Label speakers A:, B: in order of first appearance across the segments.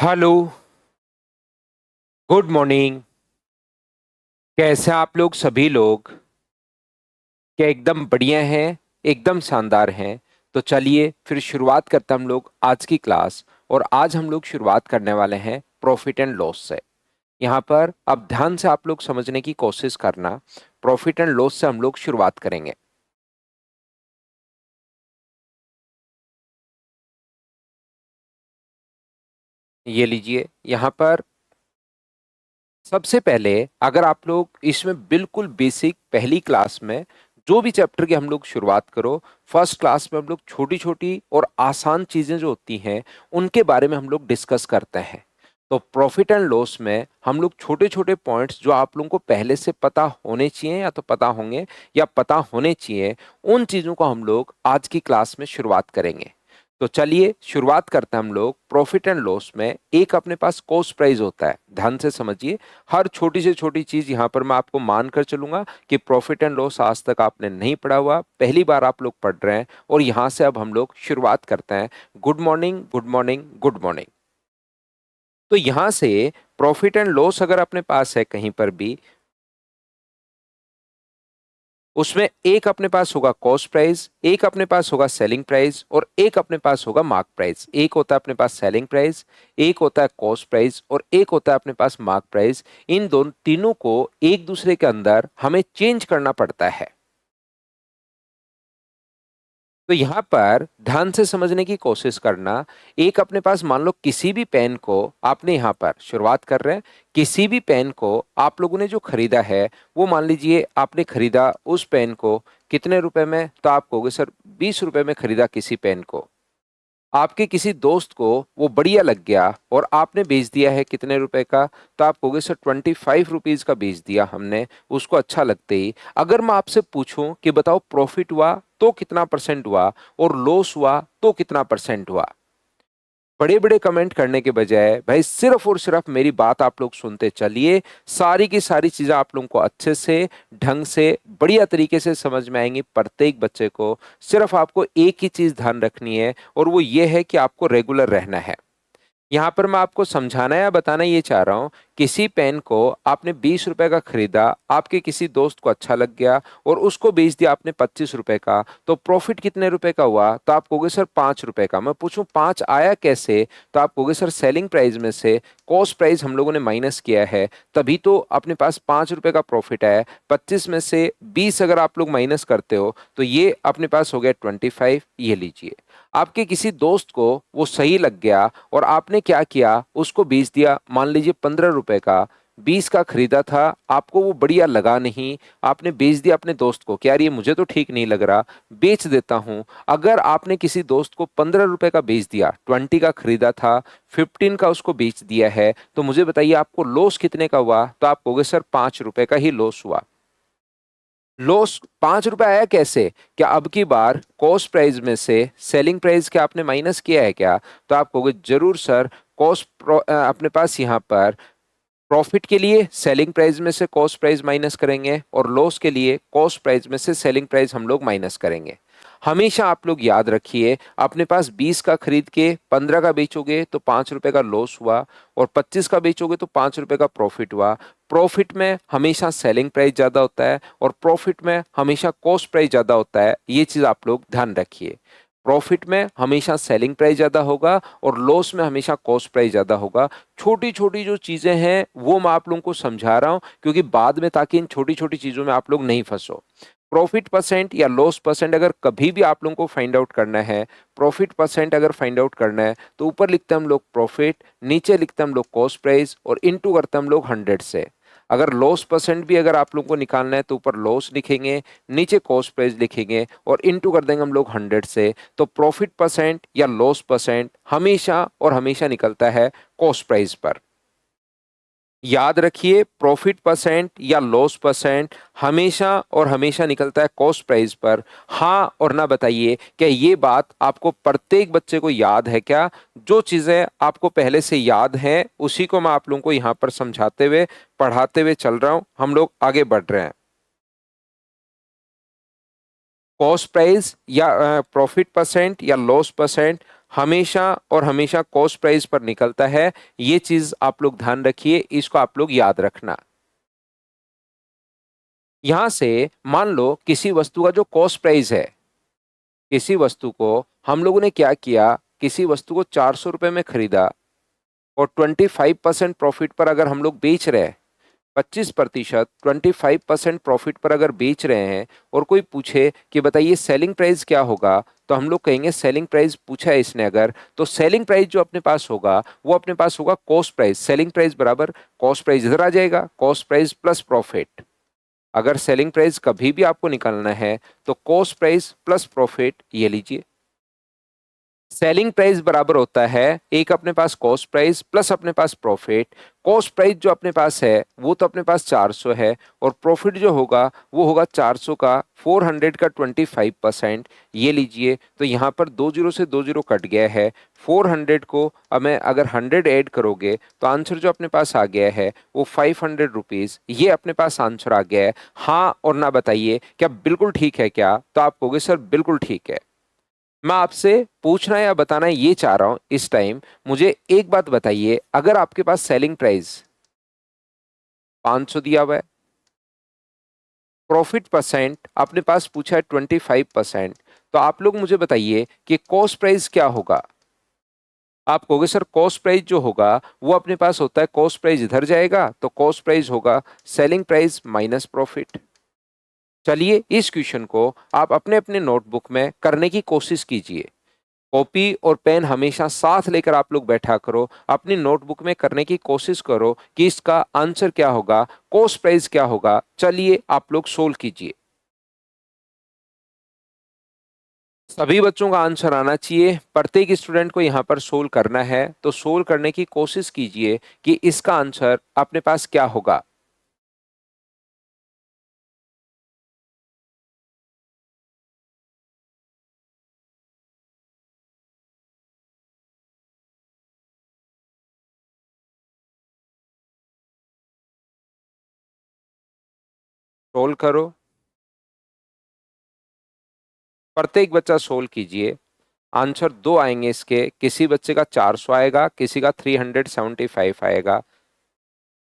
A: Hello. Good morning. कैसे हैं आप लोग सभी लोग? क्या एकदम बढ़िया हैं? एकदम शानदार हैं। तो चलिए फिर शुरुआत करते हैं हम लोग आज की क्लास। और आज हम लोग शुरुआत करने वाले हैं प्रॉफिट एंड लॉस से। यहाँ पर अब ध्यान से आप लोग समझने की कोशिश करना। प्रॉफिट एंड लॉस से हम लोग शुरुआत करेंगे। ये लीजिए यहाँ पर सबसे पहले अगर आप लोग इसमें बिल्कुल बेसिक पहली क्लास में जो भी चैप्टर की हम लोग शुरुआत करो, फर्स्ट क्लास में हम लोग छोटी छोटी और आसान चीजें जो होती हैं उनके बारे में हम लोग डिस्कस करते हैं। तो प्रॉफिट एंड लॉस में हम लोग छोटे छोटे पॉइंट्स जो आप लोगों को पहले से पता होने चाहिए या तो पता होंगे या पता होने चाहिए, उन चीजों को हम लोग आज की क्लास में शुरुआत करेंगे। तो चलिए शुरुआत करते हैं हम लोग प्रॉफिट एंड लॉस में। एक अपने पास कॉस्ट प्राइस होता है, ध्यान से समझिए। हर छोटी से छोटी चीज यहां पर मैं आपको मान कर चलूंगा कि प्रॉफिट एंड लॉस आज तक आपने नहीं पढ़ा हुआ, पहली बार आप लोग पढ़ रहे हैं। और यहां से अब हम लोग शुरुआत करते हैं। Good morning, good morning, good morning. तो यहां से प्रॉफिट एंड लॉस अगर अपने पास है कहीं पर भी, उसमें एक अपने पास होगा कॉस्ट प्राइस, एक अपने पास होगा सेलिंग प्राइस और एक अपने पास होगा मार्क प्राइस। एक होता है अपने पास सेलिंग प्राइस, एक होता है कॉस्ट प्राइस और एक होता है अपने पास मार्क प्राइस। इन दोनों तीनों को एक दूसरे के अंदर हमें चेंज करना पड़ता है। तो यहां पर ध्यान से समझने की कोशिश करना। एक अपने पास मान लो किसी भी पेन को आपने यहां पर शुरुआत कर रहे हैं। किसी भी पेन को आप लोगों ने जो खरीदा है, वो मान लीजिए आपने खरीदा उस पेन को कितने रुपए में, तो आप कहोगे सर 20 रुपए में खरीदा किसी पेन को। आपके किसी दोस्त को वो बढ़िया लग गया और आपने बेच दिया है कितने रुपए का, तो आप कहोगे सर 25 रुपीज का बेच दिया हमने उसको अच्छा लगते ही। अगर मैं आपसे पूछूं कि बताओ प्रॉफिट हुआ तो कितना परसेंट हुआ और लॉस हुआ तो कितना परसेंट हुआ, बड़े बड़े कमेंट करने के बजाय भाई सिर्फ और सिर्फ मेरी बात आप लोग सुनते चलिए। सारी की सारी चीजें आप लोगों को अच्छे से, ढंग से, बढ़िया तरीके से समझ में आएंगी प्रत्येक बच्चे को। सिर्फ आपको एक ही चीज ध्यान रखनी है और वो ये है कि आपको रेगुलर रहना है। यहाँ पर मैं आपको समझाना या बताना ये चाह रहा हूँ, किसी पेन को आपने 20 रुपए का खरीदा, आपके किसी दोस्त को अच्छा लग गया और उसको बेच दिया आपने 25 रुपए का, तो प्रॉफिट कितने रुपए का हुआ, तो आप कहोगे सर 5 रुपए का। मैं पूछूं 5 आया कैसे, तो आप कहोगे सर सेलिंग प्राइस में से कॉस्ट प्राइस हम लोगों ने माइनस किया है, तभी तो अपने पास 5 रुपए का प्रॉफिट आया। 25 में से 20 अगर आप लोग माइनस करते हो तो ये अपने पास हो गया 25। ये लीजिए, आपके किसी दोस्त को वो सही लग गया और आपने क्या किया, उसको बेच दिया मान लीजिए 15 रुपए का। 20 का खरीदा था, आपको वो बढ़िया लगा नहीं, आपने बेच दिया अपने दोस्त को कि यार ये मुझे तो ठीक नहीं लग रहा, बेच देता हूं। अगर आपने किसी दोस्त को 15 रुपए का बेच दिया, 20 का खरीदा था, 15 का उसको बेच दिया है, तो मुझे बताइए आपको लॉस कितने का हुआ, तो आप कहोगे सर 5 रुपए का ही लॉस हुआ। लॉस 5 रुपए आया कैसे? क्या अब की बार कॉस्ट प्राइस में से सेलिंग प्राइस क्या आपने माइनस किया है क्या? तो आप कहोगे जरूर सर। अपने पास यहाँ पर प्रॉफिट के लिए सेलिंग प्राइस में से कॉस्ट प्राइस माइनस करेंगे और लॉस के लिए कॉस्ट प्राइस में से सेलिंग प्राइस हम लोग माइनस करेंगे। हमेशा आप लोग याद रखिए, अपने पास 20 का खरीद के 15 का बेचोगे तो 5 रुपए का लॉस हुआ और 25 का बेचोगे तो 5 रुपए का प्रॉफिट हुआ। प्रॉफिट में हमेशा सेलिंग प्राइस ज्यादा होता है और प्रॉफिट में हमेशा कॉस्ट प्राइस ज्यादा होता है, ये चीज आप लोग ध्यान रखिए। प्रॉफिट में हमेशा सेलिंग प्राइस ज्यादा होगा और लॉस में हमेशा कॉस्ट प्राइस ज्यादा होगा। छोटी छोटी जो चीजें हैं वो मैं आप लोगों को समझा रहा हूं, क्योंकि बाद में ताकि इन छोटी छोटी चीजों में आप लोग नहीं फंसो। प्रॉफिट परसेंट या लॉस परसेंट अगर कभी भी आप लोगों को फाइंड आउट करना है, प्रॉफिट परसेंट अगर फाइंड आउट करना है, तो ऊपर लिखते हैं हम लोग प्रॉफिट, नीचे लिखते हैं हम लोग कॉस्ट प्राइस और इनटू करते हैं हम लोग 100 से। अगर लॉस परसेंट भी अगर आप लोगों को निकालना है तो ऊपर लॉस लिखेंगे, नीचे कॉस्ट प्राइस लिखेंगे और इनटू कर देंगे हम लोग 100 से। तो प्रॉफिट परसेंट या लॉस परसेंट हमेशा और हमेशा निकलता है कॉस्ट प्राइस पर। याद रखिए, प्रॉफिट परसेंट या लॉस परसेंट हमेशा और हमेशा निकलता है कॉस्ट प्राइस पर। हाँ और ना बताइए, क्या ये बात आपको प्रत्येक बच्चे को याद है क्या? जो चीजें आपको पहले से याद हैं उसी को मैं आप लोगों को यहां पर समझाते हुए, पढ़ाते हुए चल रहा हूं। हम लोग आगे बढ़ रहे हैं। कॉस्ट प्राइस या प्रॉफिट परसेंट या लॉस परसेंट हमेशा और हमेशा कॉस्ट प्राइस पर निकलता है। ये चीज आप लोग ध्यान रखिए, इसको आप लोग याद रखना। यहां से मान लो किसी वस्तु का जो कॉस्ट प्राइस है, किसी वस्तु को हम लोगों ने क्या किया, किसी वस्तु को 400 रुपए में खरीदा और 25% प्रॉफिट पर अगर हम लोग बेच रहे हैं, 25%, 25% प्रॉफिट पर अगर बेच रहे हैं, और कोई पूछे कि बताइए सेलिंग प्राइस क्या होगा, तो हम लोग कहेंगे सेलिंग प्राइस पूछा है इसने अगर, तो सेलिंग प्राइस जो अपने पास होगा वो अपने पास होगा कॉस्ट प्राइस। सेलिंग प्राइस बराबर कॉस्ट प्राइस, इधर आ जाएगा, कॉस्ट प्राइस प्लस प्रॉफिट। अगर सेलिंग प्राइस कभी भी आपको निकालना है तो कॉस्ट प्राइस प्लस प्रॉफिट ये लीजिए। सेलिंग प्राइस बराबर होता है एक अपने पास कॉस्ट प्राइस प्लस अपने पास प्रॉफिट। कॉस्ट प्राइस जो अपने पास है वो तो अपने पास 400 है, और प्रॉफिट जो होगा वो होगा 400 का 400 का 25%। ये लीजिए, तो यहाँ पर 20 से 20 कट गया है। 400 को अब मैं अगर 100 ऐड करोगे तो आंसर जो अपने पास आ गया है वो 500 रुपीज, ये अपने पास आंसर आ गया है। हाँ और ना बताइए, क्या बिल्कुल ठीक है क्या? तो आप कहोगे सर बिल्कुल ठीक है। मैं आपसे पूछना या बताना ये चाह रहा हूं इस टाइम, मुझे एक बात बताइए, अगर आपके पास सेलिंग प्राइस 500 दिया हुआ है, प्रॉफिट परसेंट अपने पास पूछा है 25%, तो आप लोग मुझे बताइए कि कॉस्ट प्राइस क्या होगा। आप कहोगे सर कॉस्ट प्राइस जो होगा वो अपने पास होता है, कॉस्ट प्राइस इधर जाएगा तो कॉस्ट प्राइस होगा सेलिंग प्राइस माइनस प्रॉफिट। चलिए इस क्वेश्चन को आप अपने अपने नोटबुक में करने की कोशिश कीजिए। कॉपी और पेन हमेशा साथ लेकर आप लोग बैठा करो, अपनी नोटबुक में करने की कोशिश करो कि इसका आंसर क्या होगा, कॉस्ट प्राइस क्या होगा। चलिए आप लोग सोल्व कीजिए। सभी बच्चों का आंसर आना चाहिए, प्रत्येक स्टूडेंट को यहाँ पर सोल्व करना है, तो सोल्व करने की कोशिश कीजिए कि इसका आंसर अपने पास क्या होगा। सोल्व करो, प्रत्येक बच्चा सोल्व कीजिए। आंसर दो आएंगे इसके, किसी बच्चे का 400 आएगा, किसी का 375 आएगा।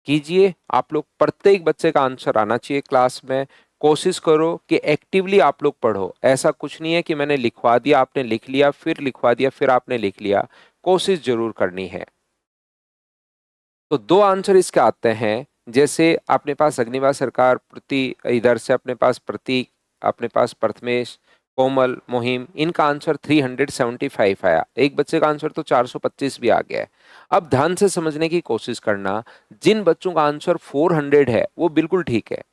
A: कीजिए आप लोग, प्रत्येक बच्चे का आंसर आना चाहिए क्लास में। कोशिश करो कि एक्टिवली आप लोग पढ़ो, ऐसा कुछ नहीं है कि मैंने लिखवा दिया आपने लिख लिया, फिर लिखवा दिया फिर आपने लिख लिया। कोशिश जरूर करनी है। तो दो आंसर इसके आते हैं, जैसे अपने पास अग्निवा सरकार प्रति, इधर से अपने पास प्रतीक, अपने पास प्रथमेश, कोमल, मुहिम, इनका आंसर 375 आया। एक बच्चे का आंसर तो 425 भी आ गया है। अब ध्यान से समझने की कोशिश करना, जिन बच्चों का आंसर 400 है वो बिल्कुल ठीक है,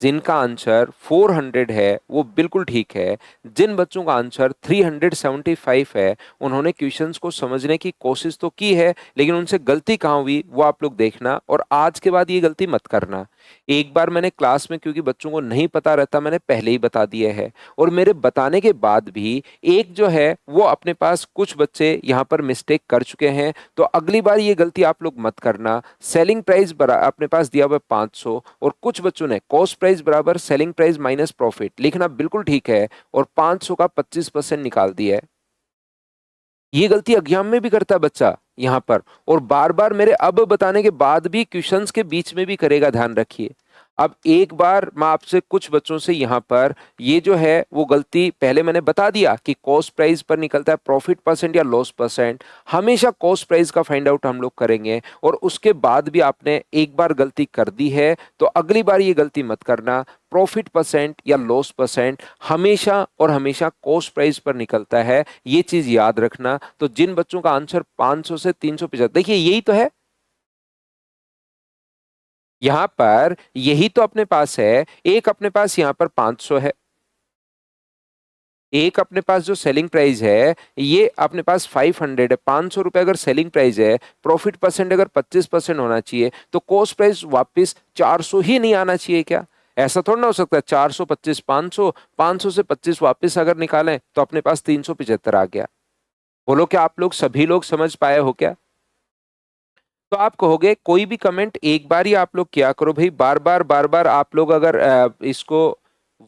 A: जिनका आंसर 400 है वो बिल्कुल ठीक है। जिन बच्चों का आंसर 375 है उन्होंने क्वेश्चंस को समझने की कोशिश तो की है, लेकिन उनसे गलती कहाँ हुई वो आप लोग देखना, और आज के बाद ये गलती मत करना। एक बार मैंने क्लास में, क्योंकि बच्चों को नहीं पता रहता, मैंने पहले ही बता दिया है, और मेरे बताने के बाद भी एक जो है वो अपने पास कुछ बच्चे यहाँ पर मिस्टेक कर चुके हैं, तो अगली बार ये गलती आप लोग मत करना। सेलिंग प्राइस अपने पास दिया हुआ है 500, और कुछ बच्चों ने कॉस्ट प्राइस बराबर सेलिंग प्राइस माइनस प्रॉफिट लिखना बिल्कुल ठीक है, और 500 का 25% निकाल दिया है। ये गलती एग्जाम में भी करता है बच्चा यहाँ पर, और बार बार मेरे अब बताने के बाद भी क्वेश्चंस के बीच में भी करेगा, ध्यान रखिए। अब एक बार मैं आपसे कुछ बच्चों से यहाँ पर ये जो है वो गलती, पहले मैंने बता दिया कि कॉस्ट प्राइस पर निकलता है प्रॉफिट परसेंट या लॉस परसेंट, हमेशा कॉस्ट प्राइस का फाइंड आउट हम लोग करेंगे, और उसके बाद भी आपने एक बार गलती कर दी है तो अगली बार ये गलती मत करना। प्रॉफिट परसेंट या लॉस परसेंट हमेशा और हमेशा कॉस्ट प्राइस पर निकलता है, ये चीज याद रखना। तो जिन बच्चों का आंसर 500 से 375, देखिए यही तो है, यहां पर यही तो अपने पास है। एक अपने पास यहां पर 500 है, एक अपने पास जो सेलिंग प्राइस है ये अपने पास 500 है। 500 रुपए अगर सेलिंग प्राइस है, प्रॉफिट परसेंट अगर 25% होना चाहिए, तो कॉस्ट प्राइस वापस 400 ही नहीं आना चाहिए क्या? ऐसा थोड़ा ना हो सकता है 400 25 500, 500 से 25 वापस अगर निकालें तो अपने पास 375 आ गया। बोलो क्या आप लोग सभी लोग समझ पाए हो क्या? तो आप कहोगे कोई भी कमेंट एक बार ही आप लोग किया करो भाई, बार बार आप लोग अगर इसको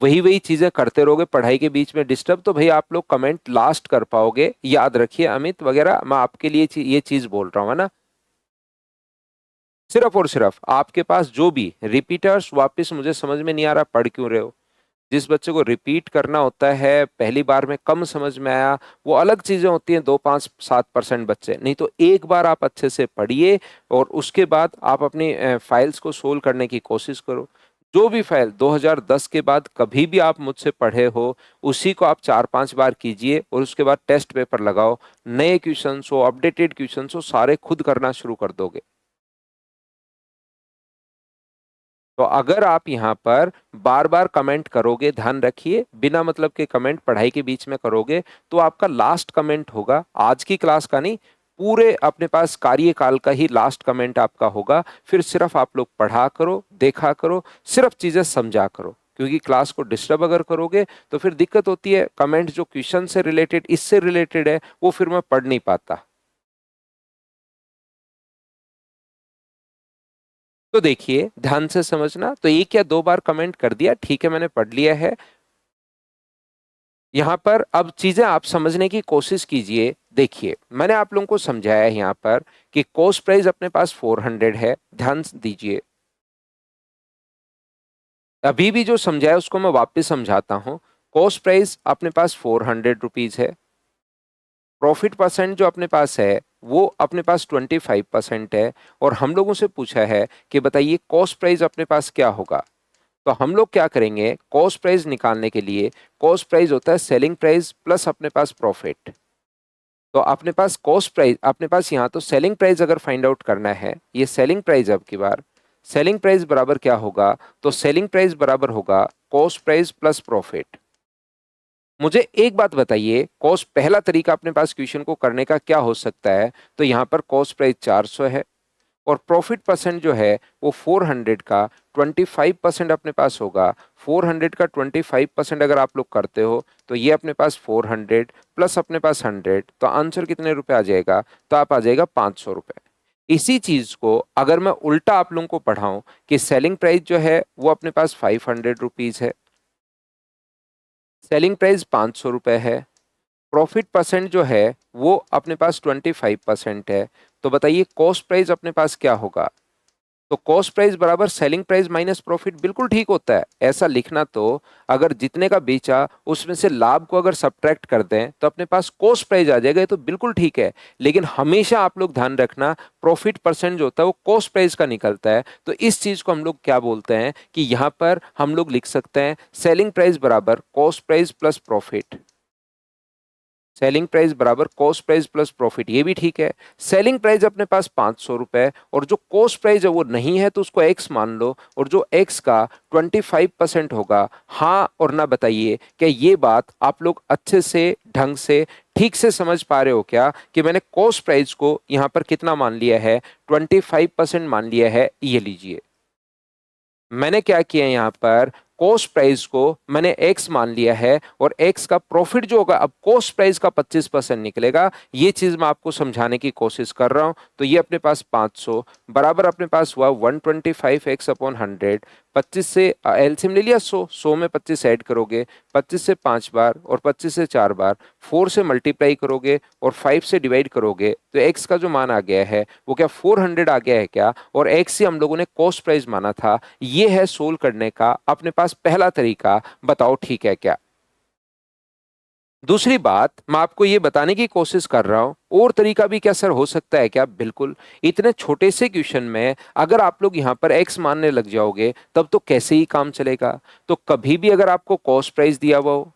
A: वही वही चीजें करते रहोगे, पढ़ाई के बीच में डिस्टर्ब, तो भाई आप लोग कमेंट लास्ट कर पाओगे, याद रखिए अमित वगैरह, मैं आपके लिए ये चीज बोल रहा हूँ, है ना। सिर्फ और सिर्फ आपके पास जो भी रिपीटर्स, वापस मुझे समझ में नहीं आ रहा पढ़ क्यों रहे हो, जिस बच्चे को रिपीट करना होता है, पहली बार में कम समझ में आया, वो अलग चीजें होती हैं, 2 5 7% बच्चे, नहीं तो एक बार आप अच्छे से पढ़िए और उसके बाद आप अपनी फाइल्स को सोल्व करने की कोशिश करो। जो भी फाइल 2010 के बाद कभी भी आप मुझसे पढ़े हो, उसी को आप 4 5 बार कीजिए और उसके बाद टेस्ट पेपर लगाओ, नए क्वेश्चंस हो, अपडेटेड क्वेश्चंस हो, सारे खुद करना शुरू कर दोगे। तो अगर आप यहाँ पर बार बार कमेंट करोगे, ध्यान रखिए, बिना मतलब के कमेंट पढ़ाई के बीच में करोगे, तो आपका लास्ट कमेंट होगा, आज की क्लास का नहीं, पूरे अपने पास कार्यकाल का ही लास्ट कमेंट आपका होगा। फिर सिर्फ आप लोग पढ़ा करो, देखा करो, सिर्फ चीजें समझा करो, क्योंकि क्लास को डिस्टर्ब अगर करोगे तो फिर दिक्कत होती है, कमेंट जो क्वेश्चन से रिलेटेड, इससे रिलेटेड है, वो फिर मैं पढ़ नहीं पाता। तो देखिए ध्यान से समझना, तो एक या दो बार कमेंट कर दिया, ठीक है, मैंने पढ़ लिया है। यहाँ पर अब चीजें आप समझने की कोशिश कीजिए। देखिए मैंने आप लोगों को समझाया है यहाँ पर कि कॉस्ट प्राइस अपने पास 400 है, ध्यान दीजिए। अभी भी जो समझाया उसको मैं वापस समझाता हूँ। कॉस्ट प्राइस अपने पास 400 रुपीज है, प्रॉफिट परसेंट जो अपने पास है वो अपने पास 25% है, और हम लोगों से पूछा है कि बताइए कॉस्ट प्राइस अपने पास क्या होगा। तो हम लोग क्या करेंगे, कॉस्ट प्राइस निकालने के लिए, कॉस्ट प्राइस होता है सेलिंग प्राइस प्लस अपने पास प्रॉफिट। तो अपने पास कॉस्ट प्राइस, अपने पास यहाँ तो सेलिंग प्राइस अगर फाइंड आउट करना है, ये सेलिंग प्राइस, अब की बार सेलिंग प्राइस बराबर क्या होगा, तो सेलिंग प्राइस बराबर होगा कॉस्ट प्राइस प्लस प्रॉफिट। मुझे एक बात बताइए, कॉस्ट, पहला तरीका अपने पास क्वेश्चन को करने का क्या हो सकता है, तो यहाँ पर कॉस्ट प्राइस 400 है और प्रॉफिट परसेंट जो है वो 400 का 25% अपने पास होगा। 400 का 25% अगर आप लोग करते हो तो ये अपने पास 400 प्लस अपने पास 100, तो आंसर कितने रुपए आ जाएगा, तो आप आ जाएगा 500 रुपए। इसी चीज को अगर मैं उल्टा आप लोगों को पढ़ाऊं कि सेलिंग प्राइस जो है वो अपने पास 500 रुपीज है, सेलिंग प्राइस 500 रुपए है, प्रॉफिट परसेंट जो है वो अपने पास 25% है, तो बताइए कॉस्ट प्राइस अपने पास क्या होगा। तो कॉस्ट प्राइस बराबर सेलिंग प्राइस माइनस प्रॉफिट, बिल्कुल ठीक होता है ऐसा लिखना। तो अगर जितने का बेचा उसमें से लाभ को अगर सब्ट्रैक्ट कर दें तो अपने पास कॉस्ट प्राइस आ जाएगा, ये तो बिल्कुल ठीक है। लेकिन हमेशा आप लोग ध्यान रखना, प्रॉफिट परसेंट जो होता है वो कॉस्ट प्राइस का निकलता है। तो इस चीज को हम लोग क्या बोलते हैं कि यहाँ पर हम लोग लिख सकते हैं सेलिंग प्राइस बराबर cost price plus profit, selling price बराबर कॉस्ट प्राइस प्लस प्रॉफिट, ये भी ठीक है। सेलिंग प्राइस अपने पास 500 रुपए, और जो कॉस्ट प्राइस है वो नहीं है तो उसको एक्स मान लो, और जो एक्स का 25% होगा, हाँ और ना बताइए क्या ये बात आप लोग अच्छे से, ढंग से, ठीक से समझ पा रहे हो क्या, कि मैंने कॉस्ट प्राइस को यहाँ पर कितना मान लिया है, 25% मान लिया है। ये लीजिए, मैंने क्या किया यहाँ पर, कॉस्ट प्राइस को मैंने एक्स मान लिया है, और एक्स का प्रॉफिट जो होगा, अब कॉस्ट प्राइस का 25% निकलेगा, ये चीज मैं आपको समझाने की कोशिश कर रहा हूं। तो ये अपने पास 500 बराबर अपने पास हुआ 125x/100, 25 से एलसीएम ले लिया, 100 में 25 ऐड करोगे, 25 से 5 बार और 25 से 4 बार, 4 से मल्टीप्लाई करोगे और 5 से डिवाइड करोगे, तो एक्स का जो मान आ गया है वो क्या 400 आ गया है क्या, और एक्स से हम लोगों ने कॉस्ट प्राइस माना था। ये है सोल्व करने का अपने पास पहला तरीका, बताओ ठीक है क्या। दूसरी बात मैं आपको ये बताने की कोशिश कर रहा हूं, और तरीका भी क्या सर हो सकता है क्या, बिल्कुल। इतने छोटे से क्वेश्चन में अगर आप लोग यहां पर एक्स मानने लग जाओगे तब तो कैसे ही काम चलेगा। तो कभी भी अगर आपको कॉस्ट प्राइस दिया हुआ हो,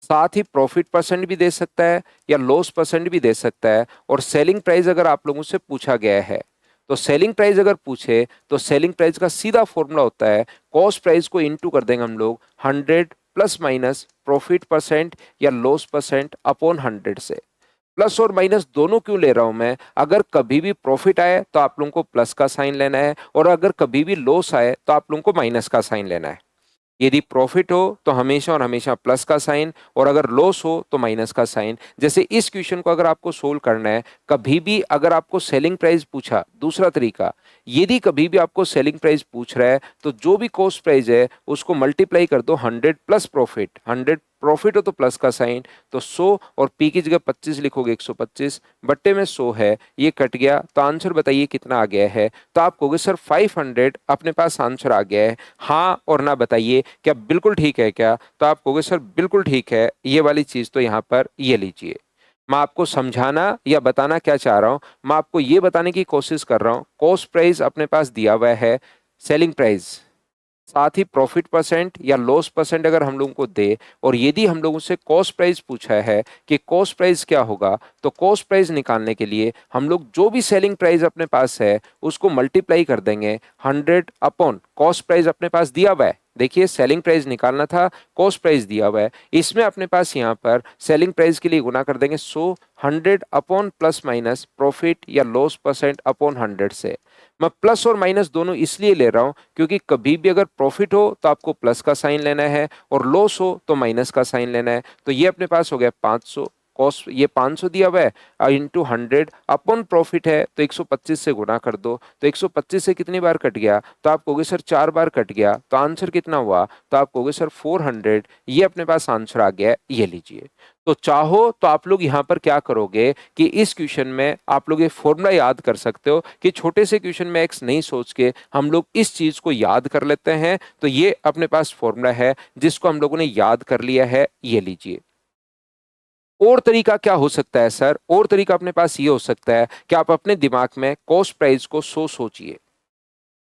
A: साथ ही प्रॉफिट परसेंट भी दे सकता है या लॉस परसेंट भी दे सकता है, और सेलिंग प्राइस अगर आप लोगों से पूछा गया है, तो सेलिंग प्राइस अगर पूछे तो सेलिंग प्राइस का सीधा फॉर्मूला होता है, कॉस्ट प्राइस को इनटू कर देंगे हम लोग 100 प्लस माइनस प्रॉफिट परसेंट या लॉस परसेंट अपॉन 100 से। प्लस और माइनस दोनों क्यों ले रहा हूं मैं, अगर कभी भी प्रॉफिट आए तो आप लोगों को प्लस का साइन लेना है, और अगर कभी भी लॉस आए तो आप लोगों को माइनस का साइन लेना है। यदि प्रॉफिट हो तो हमेशा और हमेशा प्लस का साइन, और अगर लॉस हो तो माइनस का साइन। जैसे इस क्वेश्चन को अगर आपको सोल्व करना है, कभी भी अगर आपको सेलिंग प्राइस पूछा, दूसरा तरीका, यदि कभी भी आपको सेलिंग प्राइस पूछ रहा है तो जो भी कॉस्ट प्राइस है उसको मल्टीप्लाई कर दो 100 प्लस प्रॉफिट। 100 प्रॉफिट हो तो प्लस का साइन, तो 100 और पी की जगह 25 लिखोगे, 125 बट्टे में 100 है, ये कट गया, तो आंसर बताइए कितना आ गया है। तो आप कहोगे सर 500 अपने पास आंसर आ गया है, हाँ और ना बताइए क्या बिल्कुल ठीक है क्या? तो आप कहोगे सर बिल्कुल ठीक है, ये वाली चीज तो यहाँ पर ये लीजिए। मैं आपको समझाना या बताना क्या चाह रहा हूं, मैं आपको ये बताने की कोशिश कर रहा हूं, कॉस्ट प्राइस अपने पास दिया हुआ है, सेलिंग प्राइस, साथ ही प्रॉफिट परसेंट या लॉस परसेंट अगर हम लोगों को दे, और यदि हम लोगों से कॉस्ट प्राइस पूछा है कि कॉस्ट प्राइस क्या होगा, तो कॉस्ट प्राइस निकालने के लिए हम लोग जो भी सेलिंग प्राइस अपने पास है उसको मल्टीप्लाई कर देंगे 100 अपॉन कॉस्ट प्राइस अपने पास दिया हुआ है। देखिए सेलिंग प्राइस निकालना था, कॉस्ट प्राइस दिया हुआ है, इसमें अपने पास यहाँ पर सेलिंग प्राइस के लिए गुना कर देंगे 100, 100 अपॉन प्लस माइनस प्रॉफिट या लॉस परसेंट अपॉन 100 से। मैं प्लस और माइनस दोनों इसलिए ले रहा हूं क्योंकि कभी भी अगर प्रॉफिट हो तो आपको प्लस का साइन लेना है और लॉस हो तो माइनस का साइन लेना है। तो ये अपने पास हो गया 500, कॉस्ट ये 500 दिया हुआ है इंटू 100 अपॉन प्रॉफिट है तो 125 से गुना कर दो, तो 125 से कितनी बार कट गया, तो आप कहोगे सर 4 बार कट गया, तो आंसर कितना हुआ, तो आप कहोगे सर 400, ये अपने पास आंसर आ गया, ये लीजिए। तो चाहो तो आप लोग यहाँ पर क्या करोगे कि इस क्वेश्चन में आप लोग ये फॉर्मूला याद कर सकते हो कि छोटे से क्वेश्चन में एक्स नहीं सोच के हम लोग इस चीज को याद कर लेते हैं। तो ये अपने पास फॉर्मूला है जिसको हम लोगों ने याद कर लिया है, ये लीजिए। और तरीका क्या हो सकता है सर, और तरीका अपने पास ये हो सकता है कि आप अपने दिमाग में कॉस्ट प्राइस को 100 सोचिए,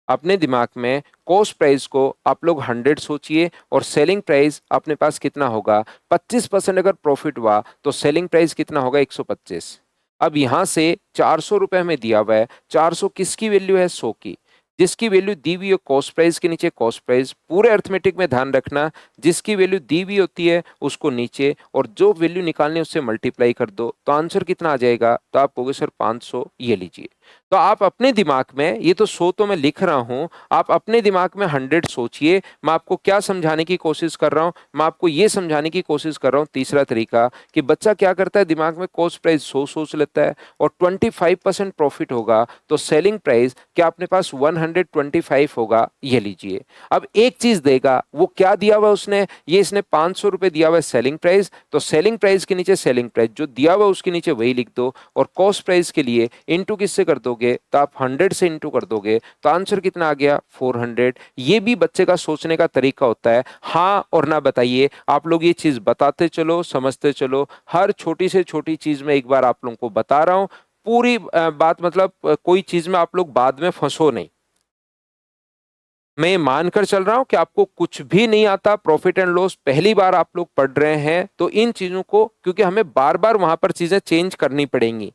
A: अपने दिमाग में कॉस्ट प्राइस को आप लोग 100 सोचिए, और सेलिंग प्राइस अपने पास कितना होगा, 25% अगर प्रॉफिट हुआ तो सेलिंग प्राइस कितना होगा, 125। अब यहां से 400 रुपए हमें दिया हुआ है, 400 किसकी वैल्यू है, 100 की, जिसकी वैल्यू दी हुई है कॉस्ट प्राइस के नीचे कॉस्ट प्राइस, पूरे अर्थमेटिक में ध्यान रखना, जिसकी वैल्यू दी हुई होती है उसको नीचे, और जो वैल्यू निकालनी है उससे मल्टीप्लाई कर दो, तो आंसर कितना आ जाएगा, तो आप कहोगे सर 500, ये लीजिए। तो आप अपने दिमाग में, ये तो 100 तो मैं लिख रहा हूं, आप अपने दिमाग में 100 सोचिए। मैं आपको क्या समझाने की कोशिश कर रहा हूं, मैं आपको ये समझाने की कोशिश कर रहा हूं तीसरा तरीका, कि बच्चा क्या करता है, दिमाग में कॉस्ट प्राइस 100 सोच लेता है, और 25% प्रॉफिट होगा तो सेलिंग प्राइस क्या अपने पास 125 होगा, ये लीजिए। अब एक चीज देगा, वो क्या दिया हुआ उसने, ये इसने 500 रुपए दिया हुआ है सेलिंग प्राइस, तो सेलिंग प्राइस के नीचे सेलिंग प्राइस जो दिया हुआ उसके नीचे वही लिख दो, और कॉस्ट प्राइस के लिए इंटू किससे कर दोगे, तो आप 100 से इंटू कर दोगे, तो आंसर कितना आ गया, 400। ये भी बच्चे का सोचने का तरीका होता है, हाँ और ना बताइए। आप लोग ये चीज बताते चलो, समझते चलो, हर छोटी से छोटी चीज में एक बार आप लोगों को बता रहा हूं, पूरी बात मतलब कोई चीज में आप लोग बाद में फंसो नहीं। मैं ये मानकर चल रहा हूं कि आपको कुछ भी नहीं आता, प्रॉफिट एंड लॉस पहली बार आप लोग पढ़ रहे हैं, तो इन चीजों को, क्योंकि हमें बार बार वहां पर चीजें चेंज करनी पड़ेंगी,